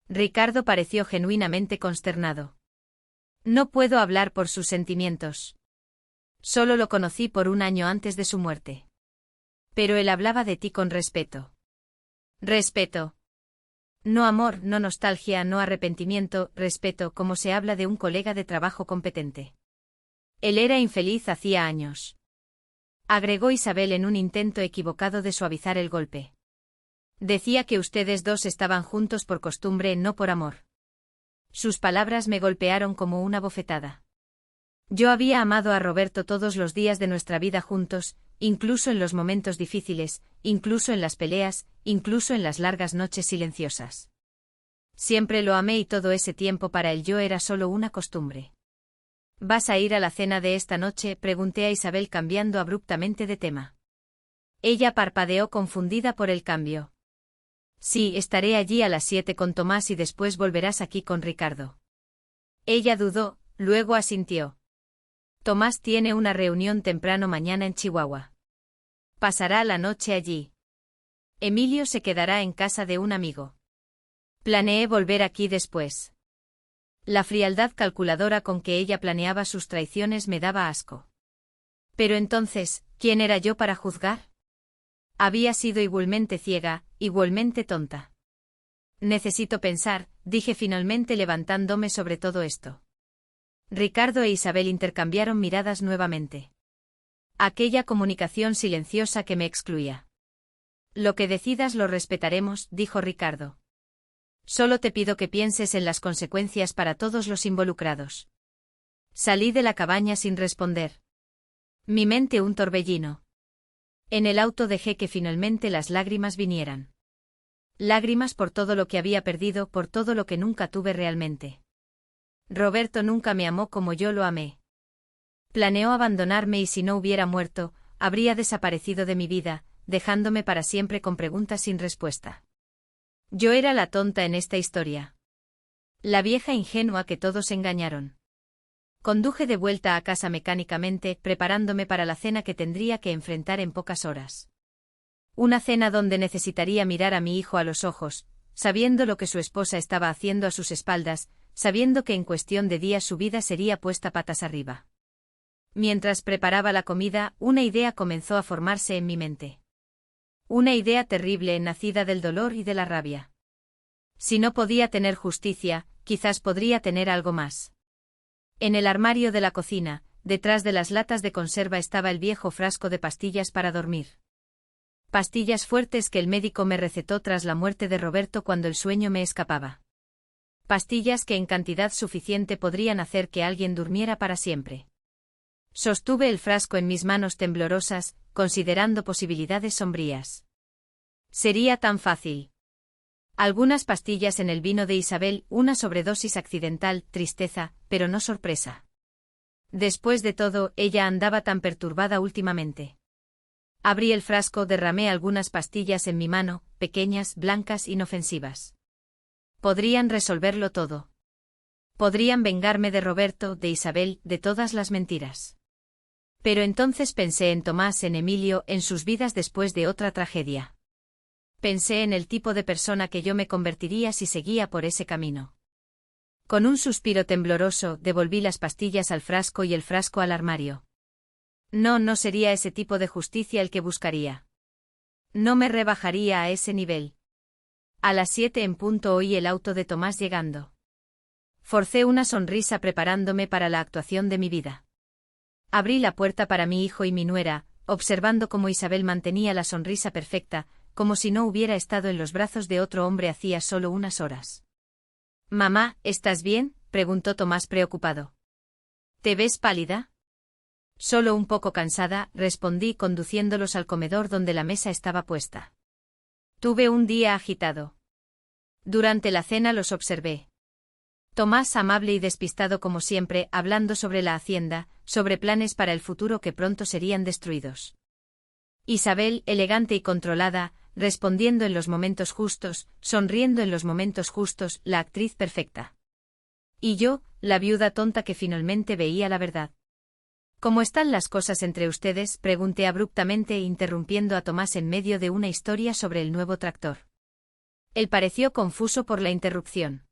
Ricardo pareció genuinamente consternado. No puedo hablar por sus sentimientos. Solo lo conocí por 1 año antes de su muerte. Pero él hablaba de ti con respeto. Respeto. No amor, no nostalgia, no arrepentimiento, respeto, como se habla de un colega de trabajo competente. Él era infeliz hacía años. Agregó Isabel en un intento equivocado de suavizar el golpe. Decía que ustedes dos estaban juntos por costumbre, no por amor. Sus palabras me golpearon como una bofetada. Yo había amado a Roberto todos los días de nuestra vida juntos, incluso en los momentos difíciles, incluso en las peleas, incluso en las largas noches silenciosas. Siempre lo amé y todo ese tiempo para él yo era solo una costumbre. ¿Vas a ir a la cena de esta noche?, pregunté a Isabel cambiando abruptamente de tema. Ella parpadeó confundida por el cambio. Sí, estaré allí a las 7 con Tomás y después volverás aquí con Ricardo. Ella dudó, luego asintió. Tomás tiene una reunión temprano mañana en Chihuahua. Pasará la noche allí. Emilio se quedará en casa de un amigo. Planeé volver aquí después. La frialdad calculadora con que ella planeaba sus traiciones me daba asco. Pero entonces, ¿quién era yo para juzgar? Había sido igualmente ciega, igualmente tonta. Necesito pensar, dije finalmente levantándome sobre todo esto. Ricardo e Isabel intercambiaron miradas nuevamente. Aquella comunicación silenciosa que me excluía. Lo que decidas lo respetaremos, dijo Ricardo. Solo te pido que pienses en las consecuencias para todos los involucrados. Salí de la cabaña sin responder. Mi mente un torbellino. En el auto dejé que finalmente las lágrimas vinieran. Lágrimas por todo lo que había perdido, por todo lo que nunca tuve realmente. Roberto nunca me amó como yo lo amé. Planeó abandonarme y si no hubiera muerto, habría desaparecido de mi vida, dejándome para siempre con preguntas sin respuesta. Yo era la tonta en esta historia. La vieja ingenua que todos engañaron. Conduje de vuelta a casa mecánicamente, preparándome para la cena que tendría que enfrentar en pocas horas. Una cena donde necesitaría mirar a mi hijo a los ojos, sabiendo lo que su esposa estaba haciendo a sus espaldas, sabiendo que en cuestión de días su vida sería puesta patas arriba. Mientras preparaba la comida, una idea comenzó a formarse en mi mente. Una idea terrible nacida del dolor y de la rabia. Si no podía tener justicia, quizás podría tener algo más. En el armario de la cocina, detrás de las latas de conserva estaba el viejo frasco de pastillas para dormir. Pastillas fuertes que el médico me recetó tras la muerte de Roberto cuando el sueño me escapaba. Pastillas que en cantidad suficiente podrían hacer que alguien durmiera para siempre. Sostuve el frasco en mis manos temblorosas, considerando posibilidades sombrías. Sería tan fácil. Algunas pastillas en el vino de Isabel, una sobredosis accidental, tristeza, pero no sorpresa. Después de todo, ella andaba tan perturbada últimamente. Abrí el frasco, derramé algunas pastillas en mi mano, pequeñas, blancas, inofensivas. Podrían resolverlo todo. Podrían vengarme de Roberto, de Isabel, de todas las mentiras. Pero entonces pensé en Tomás, en Emilio, en sus vidas después de otra tragedia. Pensé en el tipo de persona que yo me convertiría si seguía por ese camino. Con un suspiro tembloroso, devolví las pastillas al frasco y el frasco al armario. No sería ese tipo de justicia el que buscaría. No me rebajaría a ese nivel. A las 7 en punto oí el auto de Tomás llegando. Forcé una sonrisa preparándome para la actuación de mi vida. Abrí la puerta para mi hijo y mi nuera, observando cómo Isabel mantenía la sonrisa perfecta, como si no hubiera estado en los brazos de otro hombre hacía solo unas horas. «Mamá, ¿estás bien?», preguntó Tomás preocupado. «¿Te ves pálida?». «Solo un poco cansada», respondí conduciéndolos al comedor donde la mesa estaba puesta. Tuve un día agitado. Durante la cena los observé. Tomás amable y despistado como siempre, hablando sobre la hacienda, sobre planes para el futuro que pronto serían destruidos. Isabel, elegante y controlada, respondiendo en los momentos justos, sonriendo en los momentos justos, la actriz perfecta. Y yo, la viuda tonta que finalmente veía la verdad. «¿Cómo están las cosas entre ustedes?», pregunté abruptamente interrumpiendo a Tomás en medio de una historia sobre el nuevo tractor. Él pareció confuso por la interrupción.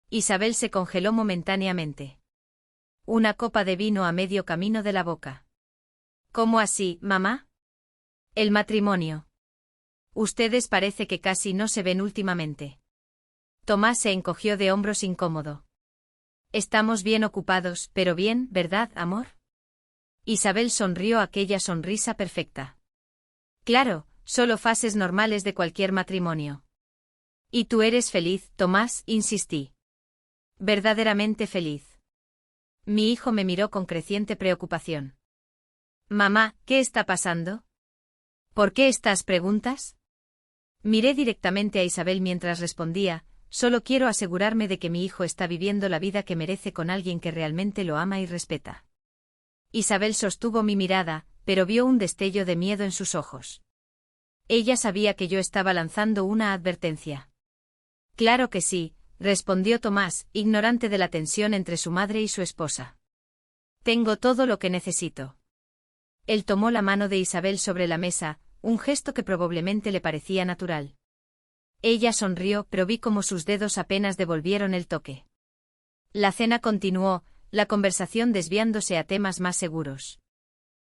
Isabel se congeló momentáneamente. Una copa de vino a medio camino de la boca. «¿Cómo así, mamá?». «El matrimonio. Ustedes parece que casi no se ven últimamente». Tomás se encogió de hombros incómodo. «Estamos bien ocupados, pero bien, ¿verdad, amor?». Isabel sonrió aquella sonrisa perfecta. «Claro, solo fases normales de cualquier matrimonio». «¿Y tú eres feliz, Tomás?», insistí. «Verdaderamente feliz». Mi hijo me miró con creciente preocupación. «Mamá, ¿qué está pasando?». «¿Por qué estas preguntas?». Miré directamente a Isabel mientras respondía, «Solo quiero asegurarme de que mi hijo está viviendo la vida que merece con alguien que realmente lo ama y respeta». Isabel sostuvo mi mirada, pero vio un destello de miedo en sus ojos. Ella sabía que yo estaba lanzando una advertencia. «Claro que sí», respondió Tomás, ignorante de la tensión entre su madre y su esposa. «Tengo todo lo que necesito». Él tomó la mano de Isabel sobre la mesa, un gesto que probablemente le parecía natural. Ella sonrió, pero vi cómo sus dedos apenas devolvieron el toque. La cena continuó, la conversación desviándose a temas más seguros.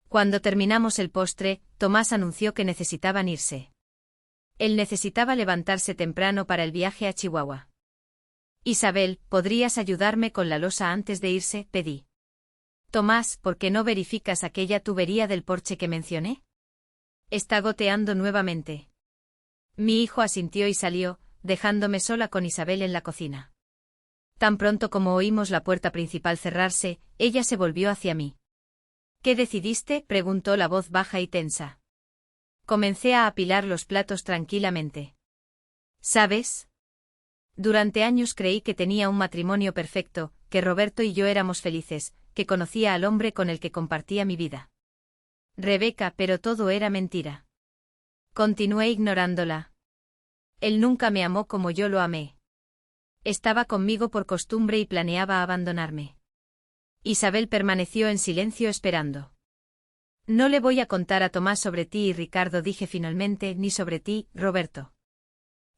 Cuando terminamos el postre, Tomás anunció que necesitaban irse. Él necesitaba levantarse temprano para el viaje a Chihuahua. «Isabel, ¿podrías ayudarme con la losa antes de irse?», pedí. «Tomás, ¿por qué no verificas aquella tubería del porche que mencioné?». «Está goteando nuevamente». Mi hijo asintió y salió, dejándome sola con Isabel en la cocina. Tan pronto como oímos la puerta principal cerrarse, ella se volvió hacia mí. «¿Qué decidiste?», preguntó la voz baja y tensa. Comencé a apilar los platos tranquilamente. ¿Sabes? Durante años creí que tenía un matrimonio perfecto, que Roberto y yo éramos felices, que conocía al hombre con el que compartía mi vida. Rebeca, pero todo era mentira. Continué ignorándola. Él nunca me amó como yo lo amé. Estaba conmigo por costumbre y planeaba abandonarme. Isabel permaneció en silencio esperando. No le voy a contar a Tomás sobre ti y Ricardo, dije finalmente, ni sobre ti, Roberto.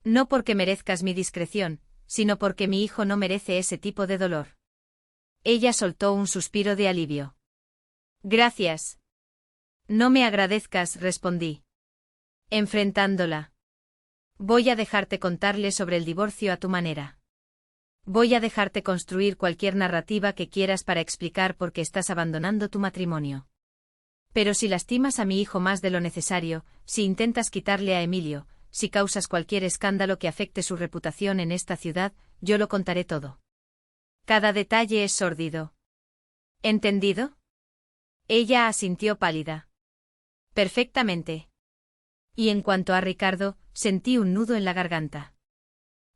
No porque merezcas mi discreción, sino porque mi hijo no merece ese tipo de dolor. Ella soltó un suspiro de alivio. Gracias. No me agradezcas, respondí. Enfrentándola. Voy a dejarte contarle sobre el divorcio a tu manera. Voy a dejarte construir cualquier narrativa que quieras para explicar por qué estás abandonando tu matrimonio. Pero si lastimas a mi hijo más de lo necesario, si intentas quitarle a Emilio, si causas cualquier escándalo que afecte su reputación en esta ciudad, yo lo contaré todo. Cada detalle es sórdido. ¿Entendido? Ella asintió pálida. Perfectamente. Y en cuanto a Ricardo, sentí un nudo en la garganta.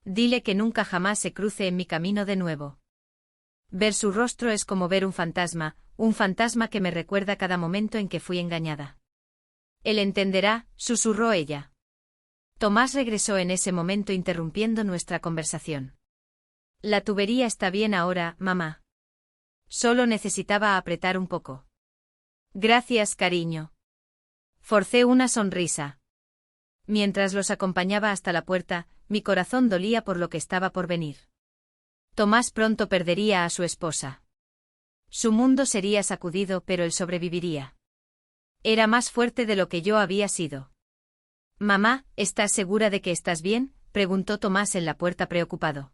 Dile que nunca jamás se cruce en mi camino de nuevo. Ver su rostro es como ver un fantasma que me recuerda cada momento en que fui engañada. Él entenderá, susurró ella. Tomás regresó en ese momento interrumpiendo nuestra conversación. La tubería está bien ahora, mamá. Solo necesitaba apretar un poco. Gracias, cariño. Forcé una sonrisa. Mientras los acompañaba hasta la puerta, mi corazón dolía por lo que estaba por venir. Tomás pronto perdería a su esposa. Su mundo sería sacudido, pero él sobreviviría. Era más fuerte de lo que yo había sido. Mamá, ¿estás segura de que estás bien?, preguntó Tomás en la puerta preocupado.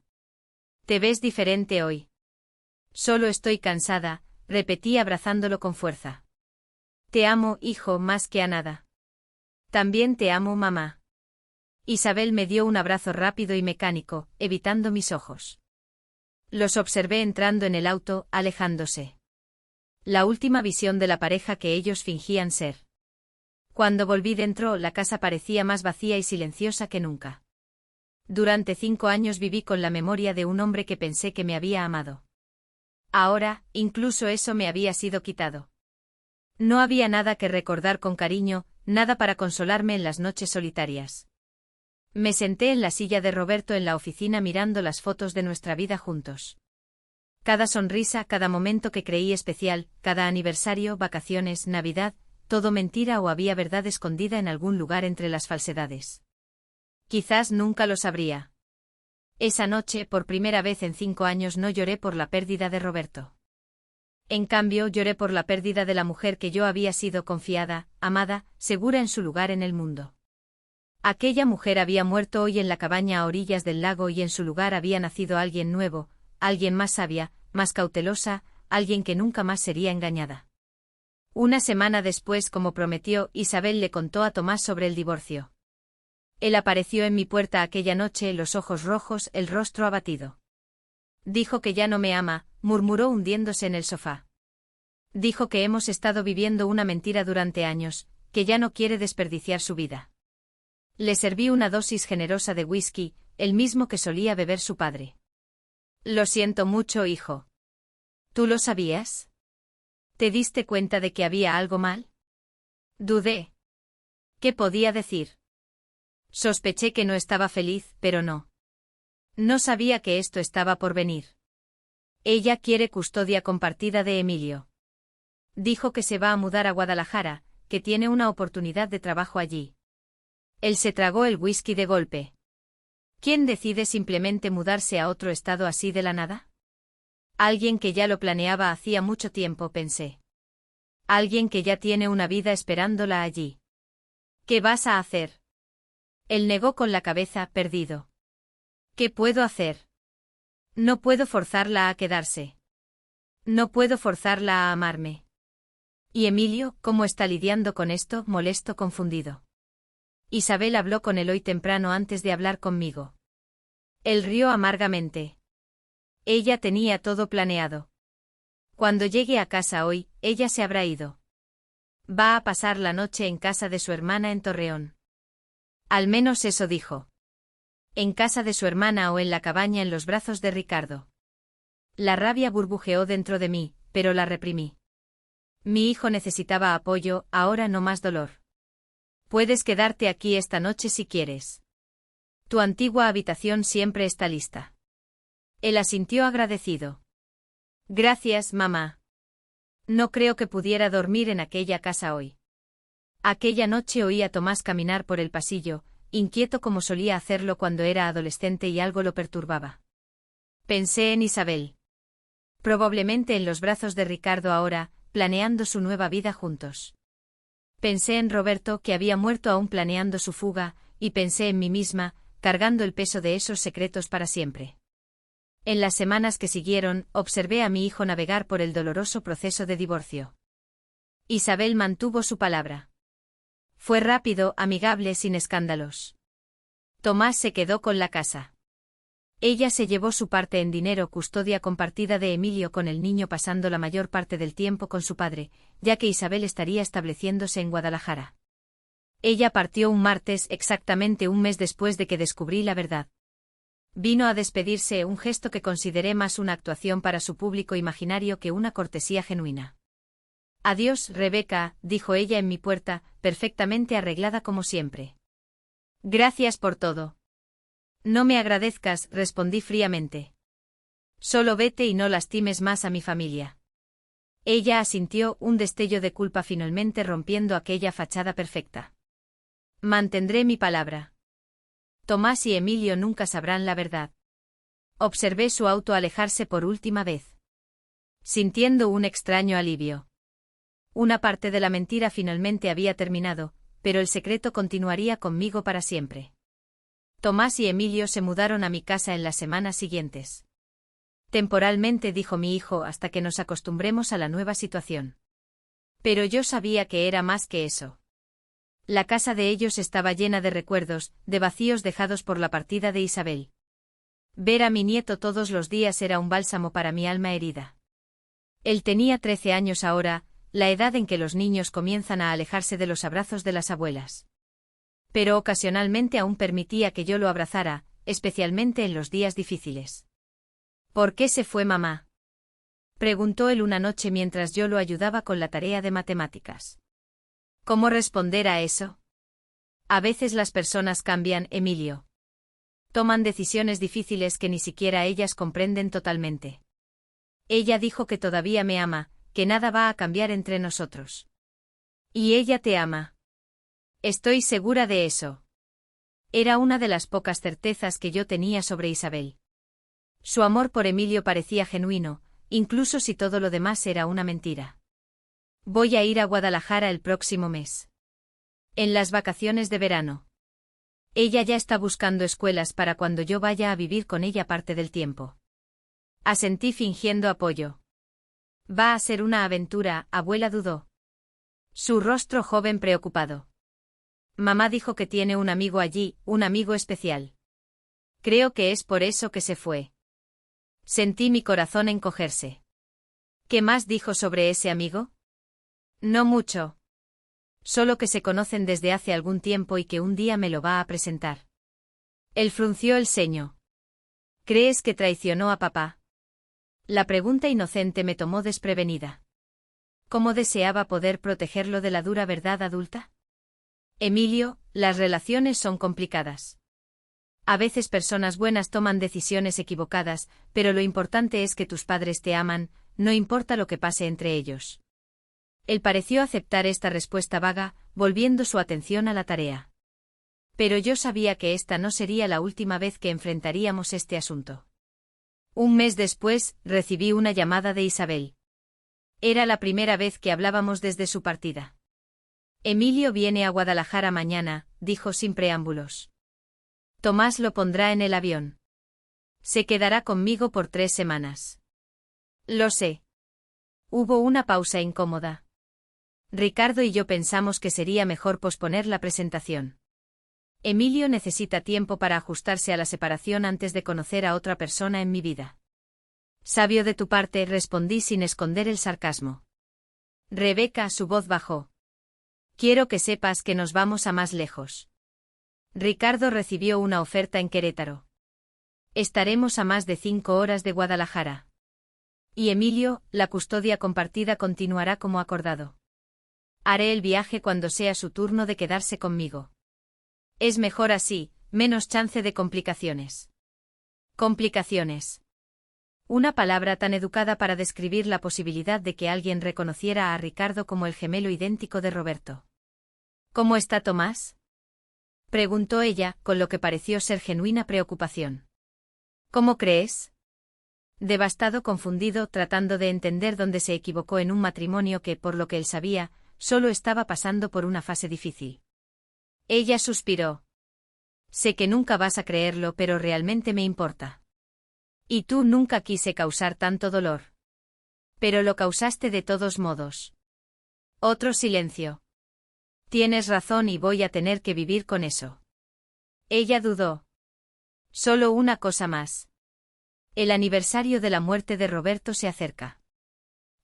Te ves diferente hoy. Solo estoy cansada, repetí abrazándolo con fuerza. Te amo, hijo, más que a nada. También te amo, mamá. Isabel me dio un abrazo rápido y mecánico, evitando mis ojos. Los observé entrando en el auto, alejándose. La última visión de la pareja que ellos fingían ser. Cuando volví dentro, la casa parecía más vacía y silenciosa que nunca. Durante 5 años viví con la memoria de un hombre que pensé que me había amado. Ahora, incluso eso me había sido quitado. No había nada que recordar con cariño, nada para consolarme en las noches solitarias. Me senté en la silla de Roberto en la oficina mirando las fotos de nuestra vida juntos. Cada sonrisa, cada momento que creí especial, cada aniversario, vacaciones, Navidad, todo mentira o había verdad escondida en algún lugar entre las falsedades. Quizás nunca lo sabría. Esa noche, por primera vez en 5 años, no lloré por la pérdida de Roberto. En cambio, lloré por la pérdida de la mujer que yo había sido, confiada, amada, segura en su lugar en el mundo. Aquella mujer había muerto hoy en la cabaña a orillas del lago y en su lugar había nacido alguien nuevo, alguien más sabia, más cautelosa, alguien que nunca más sería engañada. Una semana después, como prometió, Isabel le contó a Tomás sobre el divorcio. Él apareció en mi puerta aquella noche, los ojos rojos, el rostro abatido. Dijo que ya no me ama, murmuró hundiéndose en el sofá. Dijo que hemos estado viviendo una mentira durante años, que ya no quiere desperdiciar su vida. Le serví una dosis generosa de whisky, el mismo que solía beber su padre. Lo siento mucho, hijo. ¿Tú lo sabías? ¿Te diste cuenta de que había algo mal? Dudé. ¿Qué podía decir? Sospeché que no estaba feliz, pero no. No sabía que esto estaba por venir. Ella quiere custodia compartida de Emilio. Dijo que se va a mudar a Guadalajara, que tiene una oportunidad de trabajo allí. Él se tragó el whisky de golpe. ¿Quién decide simplemente mudarse a otro estado así de la nada? Alguien que ya lo planeaba hacía mucho tiempo, pensé. Alguien que ya tiene una vida esperándola allí. ¿Qué vas a hacer? Él negó con la cabeza, perdido. ¿Qué puedo hacer? No puedo forzarla a quedarse. No puedo forzarla a amarme. ¿Y Emilio, cómo está lidiando con esto?, molesto, confundido. Isabel habló con él hoy temprano antes de hablar conmigo. Él rió amargamente. Ella tenía todo planeado. Cuando llegue a casa hoy, ella se habrá ido. Va a pasar la noche en casa de su hermana en Torreón. Al menos eso dijo. En casa de su hermana o en la cabaña en los brazos de Ricardo. La rabia burbujeó dentro de mí, pero la reprimí. Mi hijo necesitaba apoyo, ahora no más dolor. Puedes quedarte aquí esta noche si quieres. Tu antigua habitación siempre está lista. Él asintió agradecido. Gracias, mamá. No creo que pudiera dormir en aquella casa hoy. Aquella noche oí a Tomás caminar por el pasillo, inquieto como solía hacerlo cuando era adolescente y algo lo perturbaba. Pensé en Isabel. Probablemente en los brazos de Ricardo ahora, planeando su nueva vida juntos. Pensé en Roberto que había muerto aún planeando su fuga, y pensé en mí misma, cargando el peso de esos secretos para siempre. En las semanas que siguieron, observé a mi hijo navegar por el doloroso proceso de divorcio. Isabel mantuvo su palabra. Fue rápido, amigable, sin escándalos. Tomás se quedó con la casa. Ella se llevó su parte en dinero, custodia compartida de Emilio con el niño, pasando la mayor parte del tiempo con su padre, ya que Isabel estaría estableciéndose en Guadalajara. Ella partió un martes, exactamente un mes después de que descubrí la verdad. Vino a despedirse, un gesto que consideré más una actuación para su público imaginario que una cortesía genuina. Adiós, Rebeca, dijo ella en mi puerta, perfectamente arreglada como siempre. Gracias por todo. No me agradezcas, respondí fríamente. Solo vete y no lastimes más a mi familia. Ella asintió, un destello de culpa finalmente rompiendo aquella fachada perfecta. Mantendré mi palabra. Tomás y Emilio nunca sabrán la verdad. Observé su auto alejarse por última vez. Sintiendo un extraño alivio. Una parte de la mentira finalmente había terminado, pero el secreto continuaría conmigo para siempre. Tomás y Emilio se mudaron a mi casa en las semanas siguientes. Temporalmente, dijo mi hijo, hasta que nos acostumbremos a la nueva situación. Pero yo sabía que era más que eso. La casa de ellos estaba llena de recuerdos, de vacíos dejados por la partida de Isabel. Ver a mi nieto todos los días era un bálsamo para mi alma herida. Él tenía 13 años ahora, la edad en que los niños comienzan a alejarse de los abrazos de las abuelas. Pero ocasionalmente aún permitía que yo lo abrazara, especialmente en los días difíciles. ¿Por qué se fue mamá?, preguntó él una noche mientras yo lo ayudaba con la tarea de matemáticas. ¿Cómo responder a eso? A veces las personas cambian, Emilio. Toman decisiones difíciles que ni siquiera ellas comprenden totalmente. Ella dijo que todavía me ama, que nada va a cambiar entre nosotros. ¿Y ella te ama? Estoy segura de eso. Era una de las pocas certezas que yo tenía sobre Isabel. Su amor por Emilio parecía genuino, incluso si todo lo demás era una mentira. Voy a ir a Guadalajara el próximo mes. En las vacaciones de verano. Ella ya está buscando escuelas para cuando yo vaya a vivir con ella parte del tiempo. Asentí fingiendo apoyo. Va a ser una aventura, abuela, dudó. Su rostro joven preocupado. Mamá dijo que tiene un amigo allí, un amigo especial. Creo que es por eso que se fue. Sentí mi corazón encogerse. ¿Qué más dijo sobre ese amigo? No mucho. Solo que se conocen desde hace algún tiempo y que un día me lo va a presentar. Él frunció el ceño. ¿Crees que traicionó a papá? La pregunta inocente me tomó desprevenida. ¿Cómo deseaba poder protegerlo de la dura verdad adulta? Emilio, las relaciones son complicadas. A veces personas buenas toman decisiones equivocadas, pero lo importante es que tus padres te aman, no importa lo que pase entre ellos. Él pareció aceptar esta respuesta vaga, volviendo su atención a la tarea. Pero yo sabía que esta no sería la última vez que enfrentaríamos este asunto. Un mes después, recibí una llamada de Isabel. Era la primera vez que hablábamos desde su partida. Emilio viene a Guadalajara mañana, dijo sin preámbulos. Tomás lo pondrá en el avión. Se quedará conmigo por 3 semanas. Lo sé. Hubo una pausa incómoda. Ricardo y yo pensamos que sería mejor posponer la presentación. Emilio necesita tiempo para ajustarse a la separación antes de conocer a otra persona en mi vida. Sabio de tu parte, respondí sin esconder el sarcasmo. Rebeca, su voz bajó. Quiero que sepas que nos vamos a más lejos. Ricardo recibió una oferta en Querétaro. Estaremos a más de 5 horas de Guadalajara. Y Emilio, la custodia compartida continuará como acordado. Haré el viaje cuando sea su turno de quedarse conmigo. Es mejor así, menos chance de complicaciones. Complicaciones. Una palabra tan educada para describir la posibilidad de que alguien reconociera a Ricardo como el gemelo idéntico de Roberto. ¿Cómo está Tomás?, preguntó ella, con lo que pareció ser genuina preocupación. ¿Cómo crees? Devastado, confundido, tratando de entender dónde se equivocó en un matrimonio que, por lo que él sabía, solo estaba pasando por una fase difícil. Ella suspiró. Sé que nunca vas a creerlo, pero realmente me importa. Y tú nunca quise causar tanto dolor. Pero lo causaste de todos modos. Otro silencio. Tienes razón y voy a tener que vivir con eso. Ella dudó. Solo una cosa más. El aniversario de la muerte de Roberto se acerca.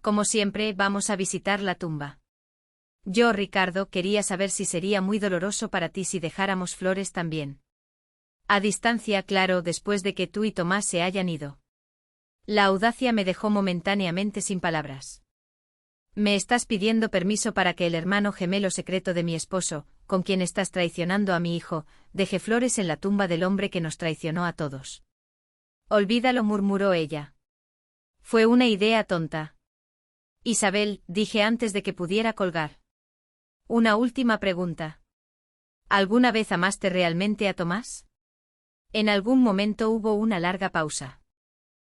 Como siempre, vamos a visitar la tumba. Yo, Ricardo, quería saber si sería muy doloroso para ti si dejáramos flores también. A distancia, claro, después de que tú y Tomás se hayan ido. La audacia me dejó momentáneamente sin palabras. Me estás pidiendo permiso para que el hermano gemelo secreto de mi esposo, con quien estás traicionando a mi hijo, deje flores en la tumba del hombre que nos traicionó a todos. Olvídalo, murmuró ella. Fue una idea tonta. Isabel, dije antes de que pudiera colgar. Una última pregunta. ¿Alguna vez amaste realmente a Tomás? En algún momento hubo una larga pausa.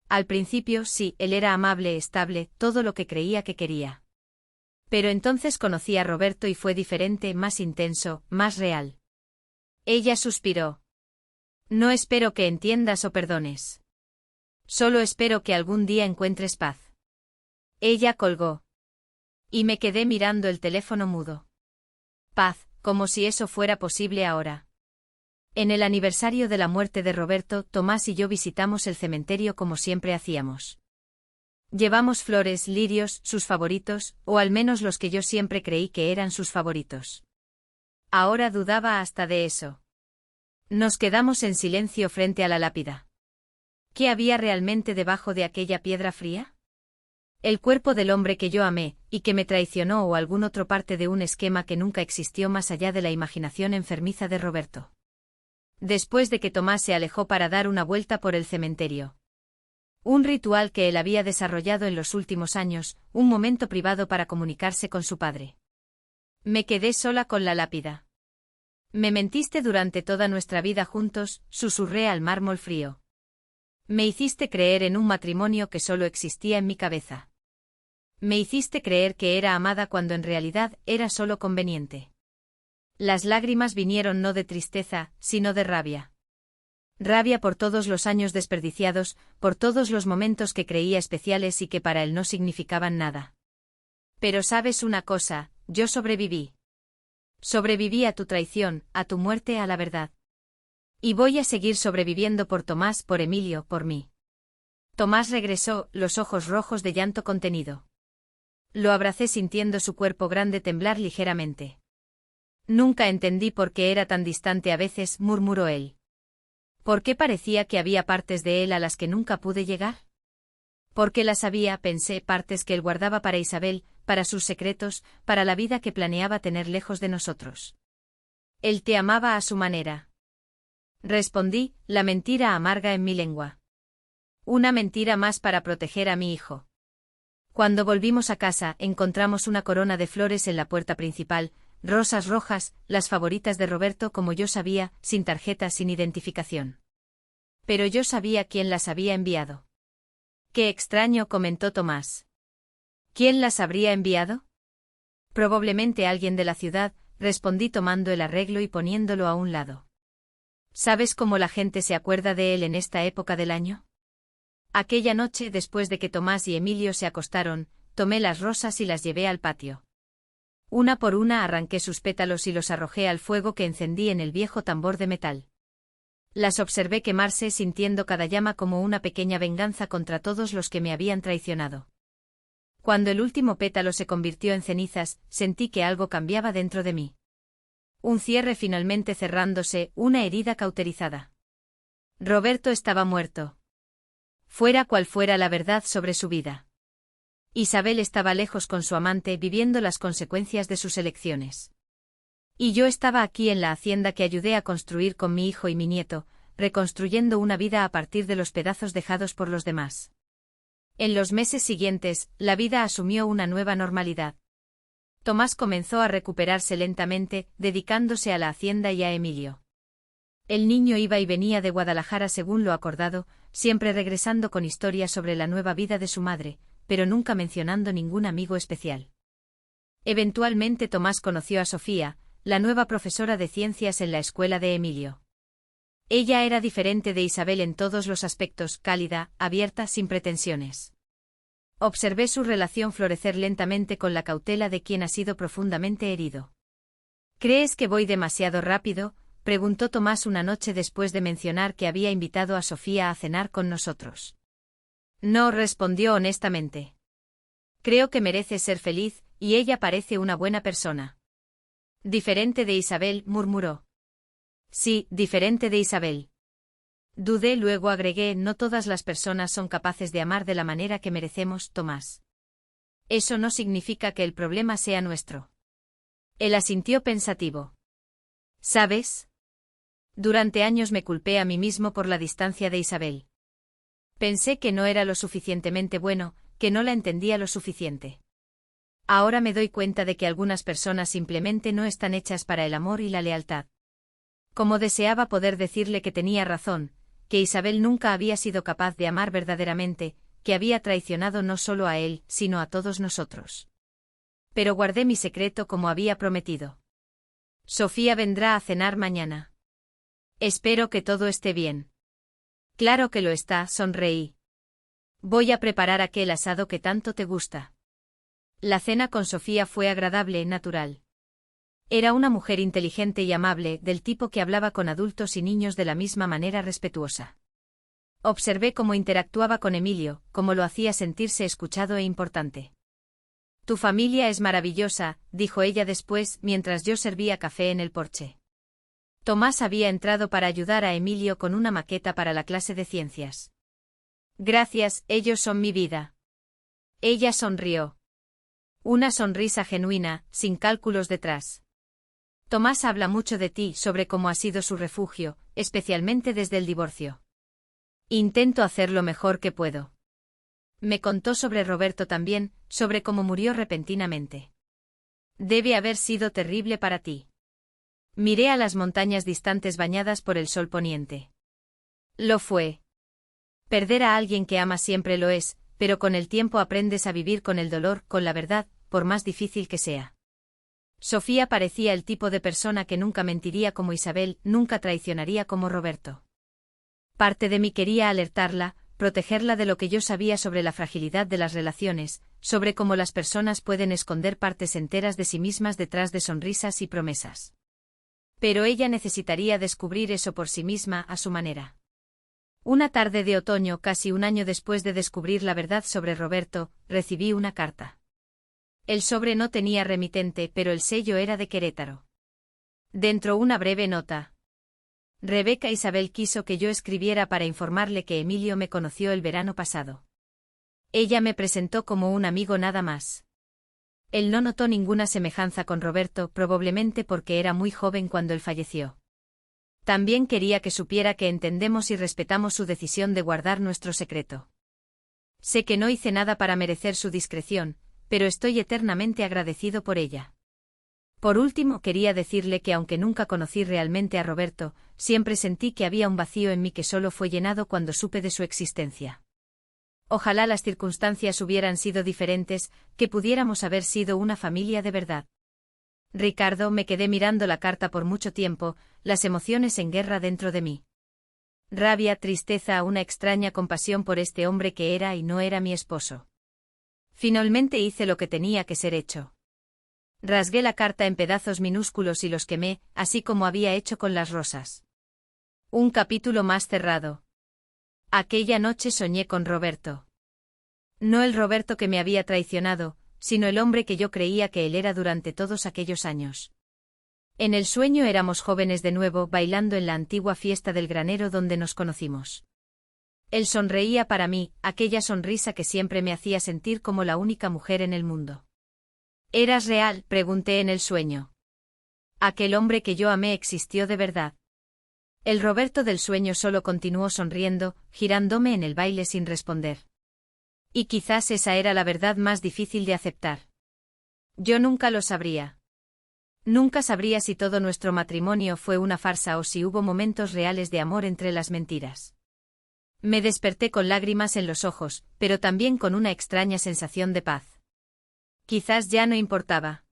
Al principio sí, él era amable, estable, todo lo que creía que quería. Pero entonces conocí a Roberto y fue diferente, más intenso, más real. Ella suspiró. No espero que entiendas o perdones. Solo espero que algún día encuentres paz. Ella colgó. Y me quedé mirando el teléfono mudo. Paz, como si eso fuera posible ahora. En el aniversario de la muerte de Roberto, Tomás y yo visitamos el cementerio como siempre hacíamos. Llevamos flores, lirios, sus favoritos, o al menos los que yo siempre creí que eran sus favoritos. Ahora dudaba hasta de eso. Nos quedamos en silencio frente a la lápida. ¿Qué había realmente debajo de aquella piedra fría? El cuerpo del hombre que yo amé, y que me traicionó, o algún otro parte de un esquema que nunca existió más allá de la imaginación enfermiza de Roberto. Después de que Tomás se alejó para dar una vuelta por el cementerio. Un ritual que él había desarrollado en los últimos años, un momento privado para comunicarse con su padre. Me quedé sola con la lápida. Me mentiste durante toda nuestra vida juntos, susurré al mármol frío. Me hiciste creer en un matrimonio que solo existía en mi cabeza. Me hiciste creer que era amada cuando en realidad era solo conveniente. Las lágrimas vinieron no de tristeza, sino de rabia. Rabia por todos los años desperdiciados, por todos los momentos que creía especiales y que para él no significaban nada. Pero sabes una cosa, yo sobreviví. Sobreviví a tu traición, a tu muerte, a la verdad. Y voy a seguir sobreviviendo por Tomás, por Emilio, por mí. Tomás regresó, los ojos rojos de llanto contenido. Lo abracé sintiendo su cuerpo grande temblar ligeramente. Nunca entendí por qué era tan distante a veces, murmuró él. ¿Por qué parecía que había partes de él a las que nunca pude llegar? Porque las había, pensé, partes que él guardaba para Isabel, para sus secretos, para la vida que planeaba tener lejos de nosotros. Él te amaba a su manera. Respondí, la mentira amarga en mi lengua. Una mentira más para proteger a mi hijo. Cuando volvimos a casa, encontramos una corona de flores en la puerta principal, rosas rojas, las favoritas de Roberto como yo sabía, sin tarjeta, sin identificación. Pero yo sabía quién las había enviado. Qué extraño, comentó Tomás. ¿Quién las habría enviado? Probablemente alguien de la ciudad, respondí tomando el arreglo y poniéndolo a un lado. ¿Sabes cómo la gente se acuerda de él en esta época del año? Aquella noche, después de que Tomás y Emilio se acostaron, tomé las rosas y las llevé al patio. Una por una arranqué sus pétalos y los arrojé al fuego que encendí en el viejo tambor de metal. Las observé quemarse sintiendo cada llama como una pequeña venganza contra todos los que me habían traicionado. Cuando el último pétalo se convirtió en cenizas, sentí que algo cambiaba dentro de mí. Un cierre finalmente cerrándose, una herida cauterizada. Roberto estaba muerto. Fuera cual fuera la verdad sobre su vida. Isabel estaba lejos con su amante viviendo las consecuencias de sus elecciones. Y yo estaba aquí en la hacienda que ayudé a construir con mi hijo y mi nieto, reconstruyendo una vida a partir de los pedazos dejados por los demás. En los meses siguientes, la vida asumió una nueva normalidad. Tomás comenzó a recuperarse lentamente, dedicándose a la hacienda y a Emilio. El niño iba y venía de Guadalajara según lo acordado, siempre regresando con historias sobre la nueva vida de su madre, pero nunca mencionando ningún amigo especial. Eventualmente Tomás conoció a Sofía, la nueva profesora de ciencias en la escuela de Emilio. Ella era diferente de Isabel en todos los aspectos, cálida, abierta, sin pretensiones. Observé su relación florecer lentamente con la cautela de quien ha sido profundamente herido. ¿Crees que voy demasiado rápido?, preguntó Tomás una noche después de mencionar que había invitado a Sofía a cenar con nosotros. No, respondió honestamente. Creo que merece ser feliz, y ella parece una buena persona. Diferente de Isabel, murmuró. Sí, diferente de Isabel. Dudé, luego agregué, no todas las personas son capaces de amar de la manera que merecemos, Tomás. Eso no significa que el problema sea nuestro. Él asintió pensativo. ¿Sabes? Durante años me culpé a mí mismo por la distancia de Isabel. Pensé que no era lo suficientemente bueno, que no la entendía lo suficiente. Ahora me doy cuenta de que algunas personas simplemente no están hechas para el amor y la lealtad. Como deseaba poder decirle que tenía razón, que Isabel nunca había sido capaz de amar verdaderamente, que había traicionado no solo a él, sino a todos nosotros. Pero guardé mi secreto como había prometido. Sofía vendrá a cenar mañana. Espero que todo esté bien. Claro que lo está, sonreí. Voy a preparar aquel asado que tanto te gusta. La cena con Sofía fue agradable y natural. Era una mujer inteligente y amable, del tipo que hablaba con adultos y niños de la misma manera respetuosa. Observé cómo interactuaba con Emilio, cómo lo hacía sentirse escuchado e importante. Tu familia es maravillosa, dijo ella después, mientras yo servía café en el porche. Tomás había entrado para ayudar a Emilio con una maqueta para la clase de ciencias. Gracias, ellos son mi vida. Ella sonrió. Una sonrisa genuina, sin cálculos detrás. Tomás habla mucho de ti, sobre cómo ha sido su refugio, especialmente desde el divorcio. Intento hacer lo mejor que puedo. Me contó sobre Roberto también, sobre cómo murió repentinamente. Debe haber sido terrible para ti. Miré a las montañas distantes bañadas por el sol poniente. Lo fue. Perder a alguien que ama siempre lo es, pero con el tiempo aprendes a vivir con el dolor, con la verdad, por más difícil que sea. Sofía parecía el tipo de persona que nunca mentiría como Isabel, nunca traicionaría como Roberto. Parte de mí quería alertarla, protegerla de lo que yo sabía sobre la fragilidad de las relaciones, sobre cómo las personas pueden esconder partes enteras de sí mismas detrás de sonrisas y promesas. Pero ella necesitaría descubrir eso por sí misma, a su manera. Una tarde de otoño, casi un año después de descubrir la verdad sobre Roberto, recibí una carta. El sobre no tenía remitente, pero el sello era de Querétaro. Dentro una breve nota. Rebeca Isabel quiso que yo escribiera para informarle que Emilio me conoció el verano pasado. Ella me presentó como un amigo nada más. Él no notó ninguna semejanza con Roberto, probablemente porque era muy joven cuando él falleció. También quería que supiera que entendemos y respetamos su decisión de guardar nuestro secreto. Sé que no hice nada para merecer su discreción, pero estoy eternamente agradecido por ella. Por último, quería decirle que aunque nunca conocí realmente a Roberto, siempre sentí que había un vacío en mí que solo fue llenado cuando supe de su existencia. Ojalá las circunstancias hubieran sido diferentes, que pudiéramos haber sido una familia de verdad. Ricardo, me quedé mirando la carta por mucho tiempo, las emociones en guerra dentro de mí. Rabia, tristeza, una extraña compasión por este hombre que era y no era mi esposo. Finalmente hice lo que tenía que ser hecho. Rasgué la carta en pedazos minúsculos y los quemé, así como había hecho con las rosas. Un capítulo más cerrado. Aquella noche soñé con Roberto. No el Roberto que me había traicionado, sino el hombre que yo creía que él era durante todos aquellos años. En el sueño éramos jóvenes de nuevo, bailando en la antigua fiesta del granero donde nos conocimos. Él sonreía para mí, aquella sonrisa que siempre me hacía sentir como la única mujer en el mundo. ¿Eras real?, pregunté en el sueño. ¿Aquel hombre que yo amé existió de verdad? El Roberto del sueño solo continuó sonriendo, girándome en el baile sin responder. Y quizás esa era la verdad más difícil de aceptar. Yo nunca lo sabría. Nunca sabría si todo nuestro matrimonio fue una farsa o si hubo momentos reales de amor entre las mentiras. Me desperté con lágrimas en los ojos, pero también con una extraña sensación de paz. Quizás ya no importaba.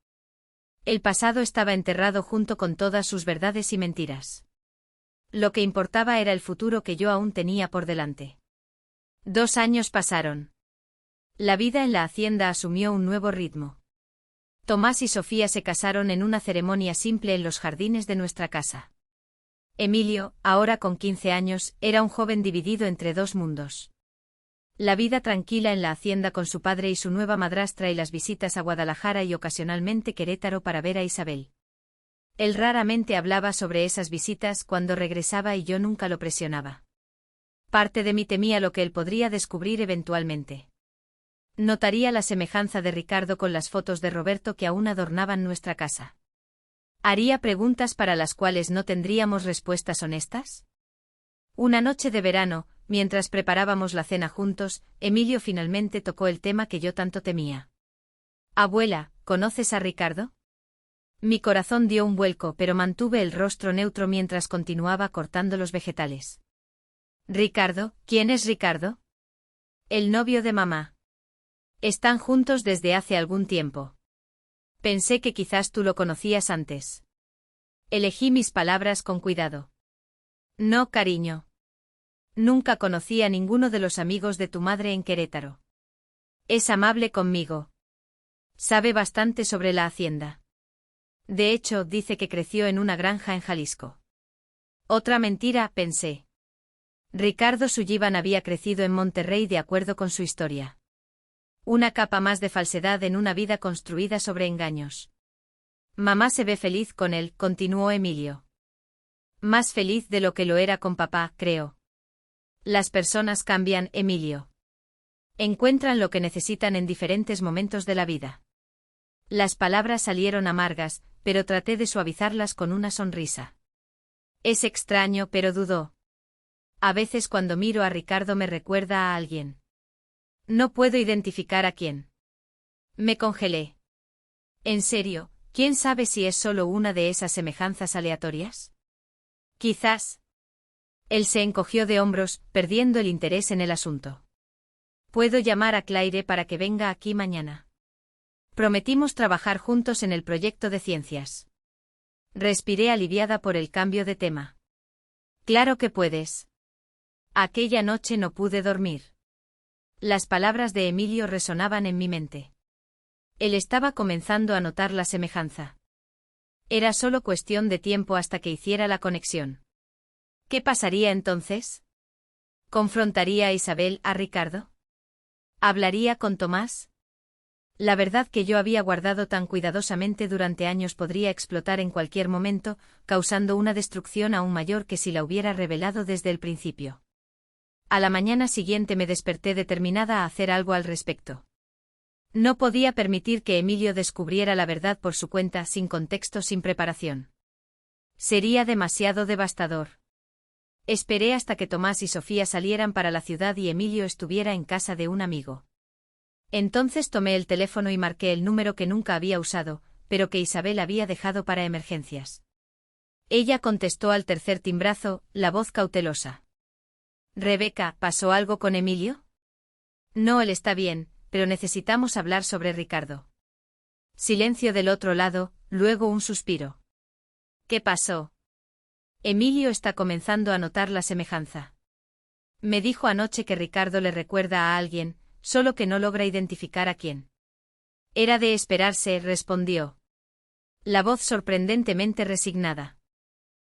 El pasado estaba enterrado junto con todas sus verdades y mentiras. Lo que importaba era el futuro que yo aún tenía por delante. 2 años pasaron. La vida en la hacienda asumió un nuevo ritmo. Tomás y Sofía se casaron en una ceremonia simple en los jardines de nuestra casa. Emilio, ahora con 15 años, era un joven dividido entre 2 mundos. La vida tranquila en la hacienda con su padre y su nueva madrastra y las visitas a Guadalajara y ocasionalmente Querétaro para ver a Isabel. Él raramente hablaba sobre esas visitas cuando regresaba y yo nunca lo presionaba. Parte de mí temía lo que él podría descubrir eventualmente. Notaría la semejanza de Ricardo con las fotos de Roberto que aún adornaban nuestra casa. ¿Haría preguntas para las cuales no tendríamos respuestas honestas? Una noche de verano, mientras preparábamos la cena juntos, Emilio finalmente tocó el tema que yo tanto temía. Abuela, ¿conoces a Ricardo? Mi corazón dio un vuelco, pero mantuve el rostro neutro mientras continuaba cortando los vegetales. ¿Ricardo? ¿Quién es Ricardo? El novio de mamá. Están juntos desde hace algún tiempo. Pensé que quizás tú lo conocías antes. Elegí mis palabras con cuidado. No, cariño. Nunca conocí a ninguno de los amigos de tu madre en Querétaro. Es amable conmigo. Sabe bastante sobre la hacienda. De hecho, dice que creció en una granja en Jalisco. Otra mentira, pensé. Ricardo Sullivan había crecido en Monterrey de acuerdo con su historia. Una capa más de falsedad en una vida construida sobre engaños. Mamá se ve feliz con él, continuó Emilio. Más feliz de lo que lo era con papá, creo. Las personas cambian, Emilio. Encuentran lo que necesitan en diferentes momentos de la vida. Las palabras salieron amargas, pero traté de suavizarlas con una sonrisa. Es extraño, pero dudó. A veces cuando miro a Ricardo me recuerda a alguien. No puedo identificar a quién. Me congelé. ¿En serio? ¿Quién sabe si es solo una de esas semejanzas aleatorias? Quizás. Él se encogió de hombros, perdiendo el interés en el asunto. Puedo llamar a Claire para que venga aquí mañana. Prometimos trabajar juntos en el proyecto de ciencias. Respiré aliviada por el cambio de tema. Claro que puedes. Aquella noche no pude dormir. Las palabras de Emilio resonaban en mi mente. Él estaba comenzando a notar la semejanza. Era solo cuestión de tiempo hasta que hiciera la conexión. ¿Qué pasaría entonces? ¿Confrontaría a Isabel a Ricardo? ¿Hablaría con Tomás? La verdad que yo había guardado tan cuidadosamente durante años podría explotar en cualquier momento, causando una destrucción aún mayor que si la hubiera revelado desde el principio. A la mañana siguiente me desperté determinada a hacer algo al respecto. No podía permitir que Emilio descubriera la verdad por su cuenta sin contexto, sin preparación. Sería demasiado devastador. Esperé hasta que Tomás y Sofía salieran para la ciudad y Emilio estuviera en casa de un amigo. Entonces tomé el teléfono y marqué el número que nunca había usado, pero que Isabel había dejado para emergencias. Ella contestó al tercer timbrazo, la voz cautelosa. Rebeca, ¿pasó algo con Emilio? No, él está bien, pero necesitamos hablar sobre Ricardo. Silencio del otro lado, luego un suspiro. ¿Qué pasó? Emilio está comenzando a notar la semejanza. Me dijo anoche que Ricardo le recuerda a alguien, solo que no logra identificar a quién. Era de esperarse, respondió. La voz sorprendentemente resignada.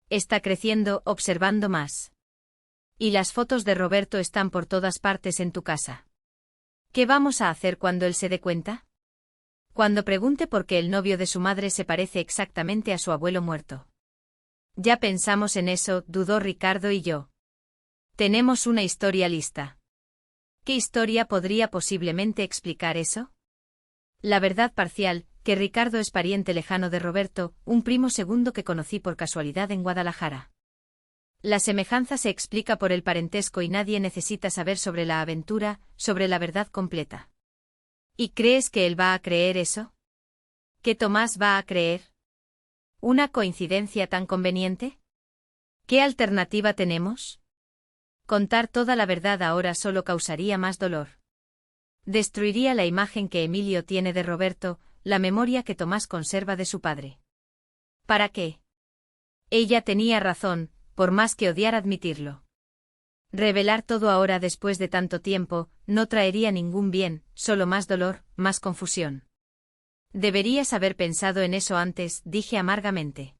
Está creciendo, observando más. Y las fotos de Roberto están por todas partes en tu casa. ¿Qué vamos a hacer cuando él se dé cuenta? Cuando pregunte por qué el novio de su madre se parece exactamente a su abuelo muerto. Ya pensamos en eso, dudó Ricardo y yo. Tenemos una historia lista. ¿Qué historia podría posiblemente explicar eso? La verdad parcial, que Ricardo es pariente lejano de Roberto, un primo segundo que conocí por casualidad en Guadalajara. La semejanza se explica por el parentesco y nadie necesita saber sobre la aventura, sobre la verdad completa. ¿Y crees que él va a creer eso? ¿Que Tomás va a creer? ¿Una coincidencia tan conveniente? ¿Qué alternativa tenemos? Contar toda la verdad ahora solo causaría más dolor. Destruiría la imagen que Emilio tiene de Roberto, la memoria que Tomás conserva de su padre. ¿Para qué? Ella tenía razón, por más que odiara admitirlo. Revelar todo ahora después de tanto tiempo, no traería ningún bien, solo más dolor, más confusión. Deberías haber pensado en eso antes, dije amargamente.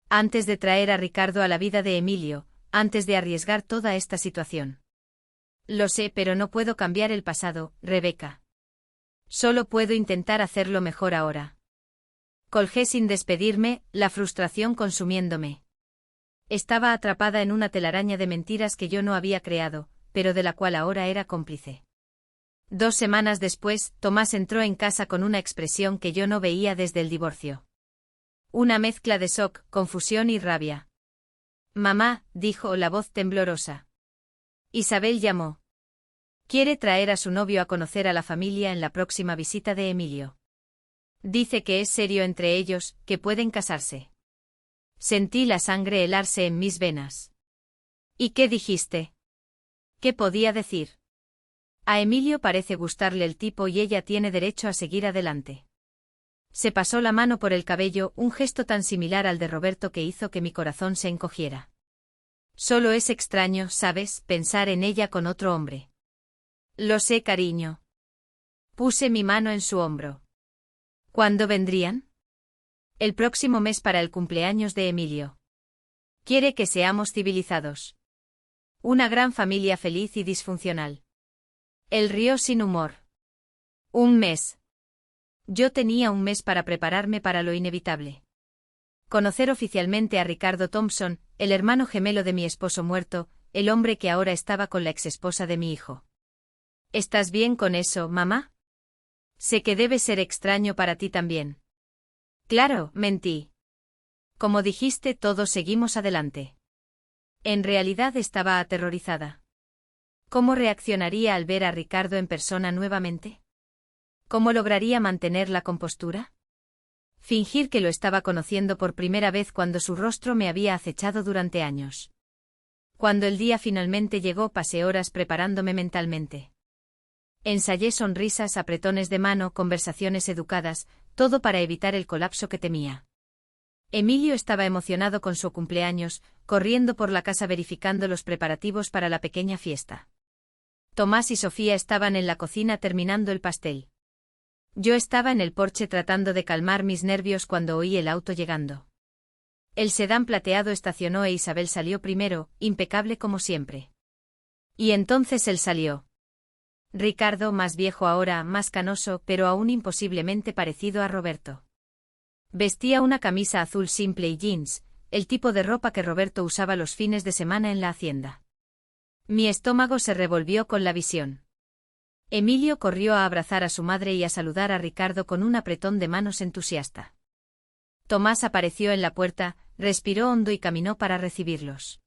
Antes de traer a Ricardo a la vida de Emilio, antes de arriesgar toda esta situación. Lo sé, pero no puedo cambiar el pasado, Rebeca. Solo puedo intentar hacerlo mejor ahora. Colgué sin despedirme, la frustración consumiéndome. Estaba atrapada en una telaraña de mentiras que yo no había creado, pero de la cual ahora era cómplice. 2 semanas después, Tomás entró en casa con una expresión que yo no veía desde el divorcio. Una mezcla de shock, confusión y rabia. Mamá, dijo la voz temblorosa. Isabel llamó. Quiere traer a su novio a conocer a la familia en la próxima visita de Emilio. Dice que es serio entre ellos, que pueden casarse. Sentí la sangre helarse en mis venas. ¿Y qué dijiste? ¿Qué podía decir? A Emilio parece gustarle el tipo y ella tiene derecho a seguir adelante. Se pasó la mano por el cabello, un gesto tan similar al de Roberto que hizo que mi corazón se encogiera. Solo es extraño, ¿sabes?, pensar en ella con otro hombre. Lo sé, cariño. Puse mi mano en su hombro. ¿Cuándo vendrían? El próximo mes para el cumpleaños de Emilio. Quiere que seamos civilizados. Una gran familia feliz y disfuncional. Él rió sin humor. 1 mes. Yo tenía 1 mes para prepararme para lo inevitable. Conocer oficialmente a Ricardo Thompson, el hermano gemelo de mi esposo muerto, el hombre que ahora estaba con la exesposa de mi hijo. ¿Estás bien con eso, mamá? Sé que debe ser extraño para ti también. Claro, mentí. Como dijiste, todos seguimos adelante. En realidad estaba aterrorizada. ¿Cómo reaccionaría al ver a Ricardo en persona nuevamente? ¿Cómo lograría mantener la compostura? Fingir que lo estaba conociendo por primera vez cuando su rostro me había acechado durante años. Cuando el día finalmente llegó, pasé horas preparándome mentalmente. Ensayé sonrisas, apretones de mano, conversaciones educadas, todo para evitar el colapso que temía. Emilio estaba emocionado con su cumpleaños, corriendo por la casa verificando los preparativos para la pequeña fiesta. Tomás y Sofía estaban en la cocina terminando el pastel. Yo estaba en el porche tratando de calmar mis nervios cuando oí el auto llegando. El sedán plateado estacionó e Isabel salió primero, impecable como siempre. Y entonces él salió. Ricardo, más viejo ahora, más canoso, pero aún imposiblemente parecido a Roberto. Vestía una camisa azul simple y jeans, el tipo de ropa que Roberto usaba los fines de semana en la hacienda. Mi estómago se revolvió con la visión. Emilio corrió a abrazar a su madre y a saludar a Ricardo con un apretón de manos entusiasta. Tomás apareció en la puerta, respiró hondo y caminó para recibirlos.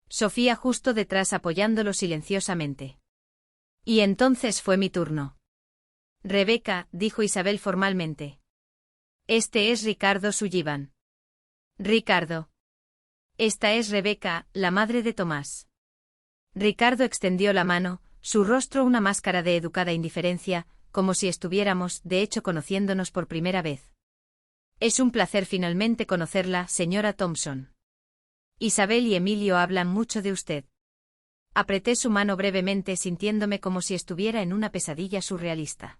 Sofía justo detrás apoyándolo silenciosamente. Y entonces fue mi turno. Rebeca, dijo Isabel formalmente. Este es Ricardo Sullivan. Ricardo. Esta es Rebeca, la madre de Tomás. Ricardo extendió la mano, su rostro una máscara de educada indiferencia, como si estuviéramos, de hecho, conociéndonos por primera vez. Es un placer finalmente conocerla, señora Thompson. Isabel y Emilio hablan mucho de usted. Apreté su mano brevemente sintiéndome como si estuviera en una pesadilla surrealista.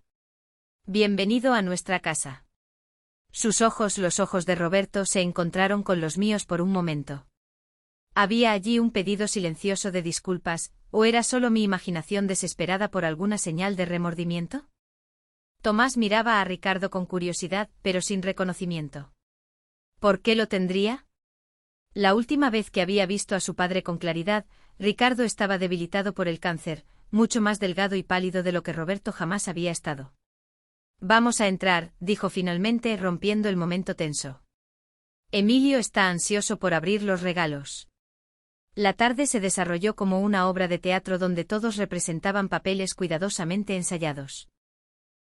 Bienvenido a nuestra casa. Sus ojos, los ojos de Roberto, se encontraron con los míos por un momento. ¿Había allí un pedido silencioso de disculpas, o era solo mi imaginación desesperada por alguna señal de remordimiento? Tomás miraba a Ricardo con curiosidad, pero sin reconocimiento. ¿Por qué lo tendría? La última vez que había visto a su padre con claridad, Ricardo estaba debilitado por el cáncer, mucho más delgado y pálido de lo que Roberto jamás había estado. Vamos a entrar, dijo finalmente, rompiendo el momento tenso. Emilio está ansioso por abrir los regalos. La tarde se desarrolló como una obra de teatro donde todos representaban papeles cuidadosamente ensayados.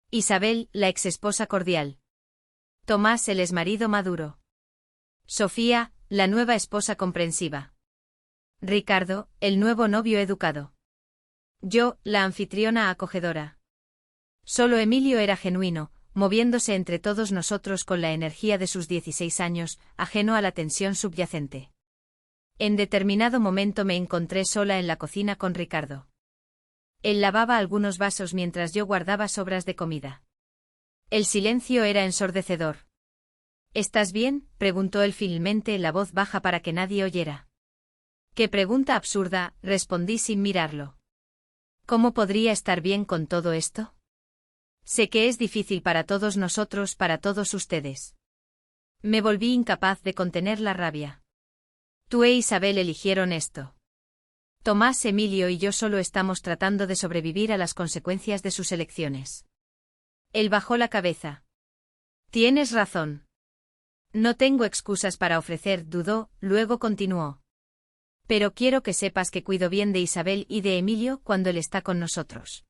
Isabel, la exesposa cordial. Tomás, el exmarido maduro. Sofía, la nueva esposa comprensiva. Ricardo, el nuevo novio educado. Yo, la anfitriona acogedora. Solo Emilio era genuino, moviéndose entre todos nosotros con la energía de sus 16 años, ajeno a la tensión subyacente. En determinado momento me encontré sola en la cocina con Ricardo. Él lavaba algunos vasos mientras yo guardaba sobras de comida. El silencio era ensordecedor. ¿Estás bien?, preguntó él finalmente, la voz baja para que nadie oyera. «Qué pregunta absurda», respondí sin mirarlo. «¿Cómo podría estar bien con todo esto? Sé que es difícil para todos nosotros, para todos ustedes». Me volví incapaz de contener la rabia. Tú e Isabel eligieron esto. Tomás, Emilio y yo solo estamos tratando de sobrevivir a las consecuencias de sus elecciones. Él bajó la cabeza. Tienes razón. No tengo excusas para ofrecer, dudó, luego continuó. Pero quiero que sepas que cuido bien de Isabel y de Emilio cuando él está con nosotros.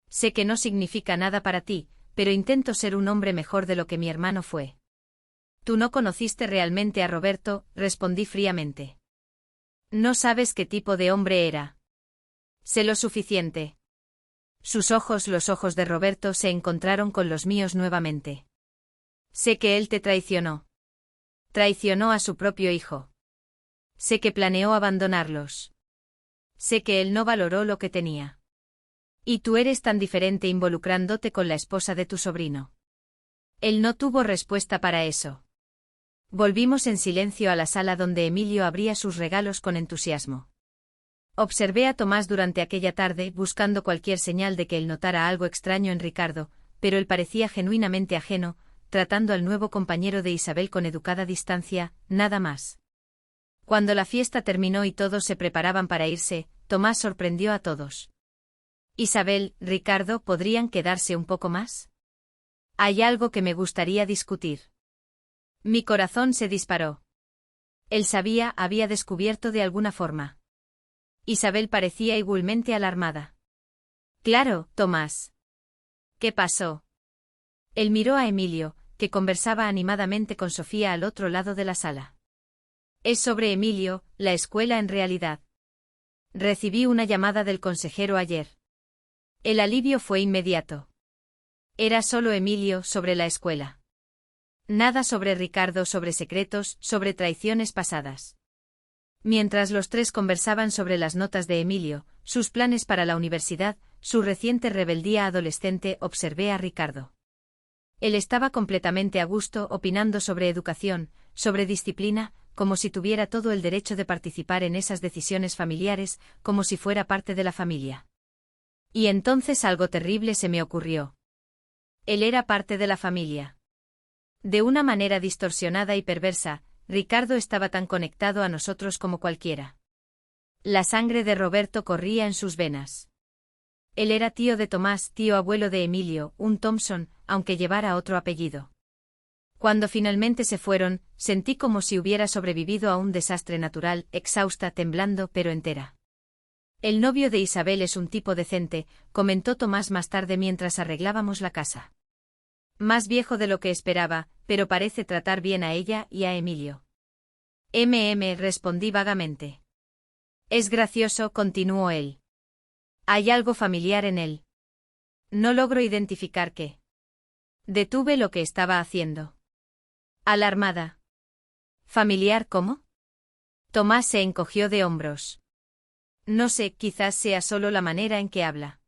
Sé que no significa nada para ti, pero intento ser un hombre mejor de lo que mi hermano fue. Tú no conociste realmente a Roberto, respondí fríamente. No sabes qué tipo de hombre era. Sé lo suficiente. Sus ojos, los ojos de Roberto, se encontraron con los míos nuevamente. Sé que él te traicionó. Traicionó a su propio hijo. Sé que planeó abandonarlos. Sé que él no valoró lo que tenía. Y tú eres tan diferente involucrándote con la esposa de tu sobrino. Él no tuvo respuesta para eso. Volvimos en silencio a la sala donde Emilio abría sus regalos con entusiasmo. Observé a Tomás durante aquella tarde buscando cualquier señal de que él notara algo extraño en Ricardo, pero él parecía genuinamente ajeno, tratando al nuevo compañero de Isabel con educada distancia, nada más. Cuando la fiesta terminó y todos se preparaban para irse, Tomás sorprendió a todos. Isabel, Ricardo, ¿podrían quedarse un poco más? Hay algo que me gustaría discutir. Mi corazón se disparó. Él sabía, había descubierto de alguna forma. Isabel parecía igualmente alarmada. Claro, Tomás. ¿Qué pasó? Él miró a Emilio, que conversaba animadamente con Sofía al otro lado de la sala. Es sobre Emilio, la escuela en realidad. Recibí una llamada del consejero ayer. El alivio fue inmediato. Era solo Emilio, sobre la escuela. Nada sobre Ricardo, sobre secretos, sobre traiciones pasadas. Mientras los tres conversaban sobre las notas de Emilio, sus planes para la universidad, su reciente rebeldía adolescente, observé a Ricardo. Él estaba completamente a gusto opinando sobre educación, sobre disciplina, como si tuviera todo el derecho de participar en esas decisiones familiares, como si fuera parte de la familia. Y entonces algo terrible se me ocurrió. Él era parte de la familia. De una manera distorsionada y perversa, Ricardo estaba tan conectado a nosotros como cualquiera. La sangre de Roberto corría en sus venas. Él era tío de Tomás, tío abuelo de Emilio, un Thompson, aunque llevara otro apellido. Cuando finalmente se fueron, sentí como si hubiera sobrevivido a un desastre natural, exhausta, temblando, pero entera. El novio de Isabel es un tipo decente, comentó Tomás más tarde mientras arreglábamos la casa. Más viejo de lo que esperaba, pero parece tratar bien a ella y a Emilio. Respondí vagamente. Es gracioso, continuó él. Hay algo familiar en él. No logro identificar qué. Detuve lo que estaba haciendo. Alarmada. ¿Familiar cómo? Tomás se encogió de hombros. No sé, quizás sea solo la manera en que habla.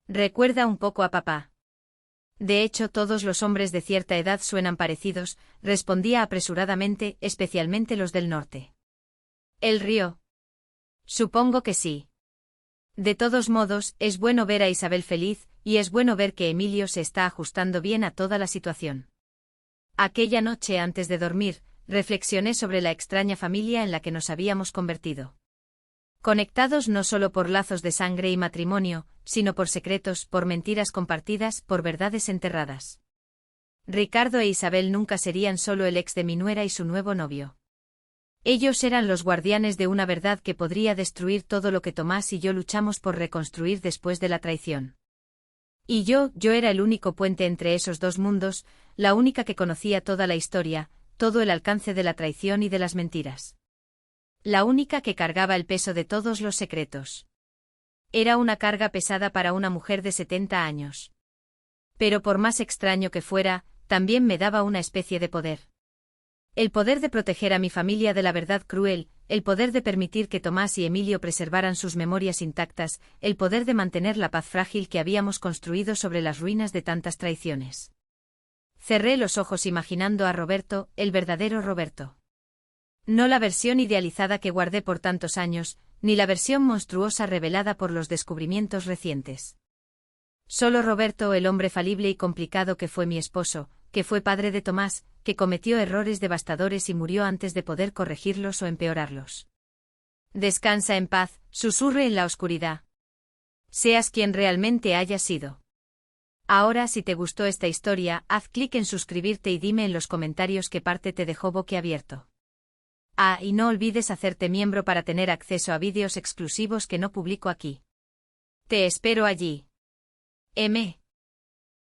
Recuerda un poco a papá. De hecho, todos los hombres de cierta edad suenan parecidos, respondía apresuradamente, especialmente los del norte. Él rió. Supongo que sí. De todos modos, es bueno ver a Isabel feliz, y es bueno ver que Emilio se está ajustando bien a toda la situación. Aquella noche antes de dormir, reflexioné sobre la extraña familia en la que nos habíamos convertido. Conectados no solo por lazos de sangre y matrimonio, sino por secretos, por mentiras compartidas, por verdades enterradas. Ricardo e Isabel nunca serían solo el ex de mi nuera y su nuevo novio. Ellos eran los guardianes de una verdad que podría destruir todo lo que Tomás y yo luchamos por reconstruir después de la traición. Y yo era el único puente entre esos dos mundos, la única que conocía toda la historia, todo el alcance de la traición y de las mentiras. La única que cargaba el peso de todos los secretos. Era una carga pesada para una mujer de 70 años. Pero por más extraño que fuera, también me daba una especie de poder. El poder de proteger a mi familia de la verdad cruel, el poder de permitir que Tomás y Emilio preservaran sus memorias intactas, el poder de mantener la paz frágil que habíamos construido sobre las ruinas de tantas traiciones. Cerré los ojos imaginando a Roberto, el verdadero Roberto. No la versión idealizada que guardé por tantos años, ni la versión monstruosa revelada por los descubrimientos recientes. Solo Roberto, el hombre falible y complicado que fue mi esposo, que fue padre de Tomás, que cometió errores devastadores y murió antes de poder corregirlos o empeorarlos. Descansa en paz, susurre en la oscuridad. Seas quien realmente hayas sido. Ahora, si te gustó esta historia, haz clic en suscribirte y dime en los comentarios qué parte te dejó boquiabierto. Ah, y no olvides hacerte miembro para tener acceso a vídeos exclusivos que no publico aquí. Te espero allí. M.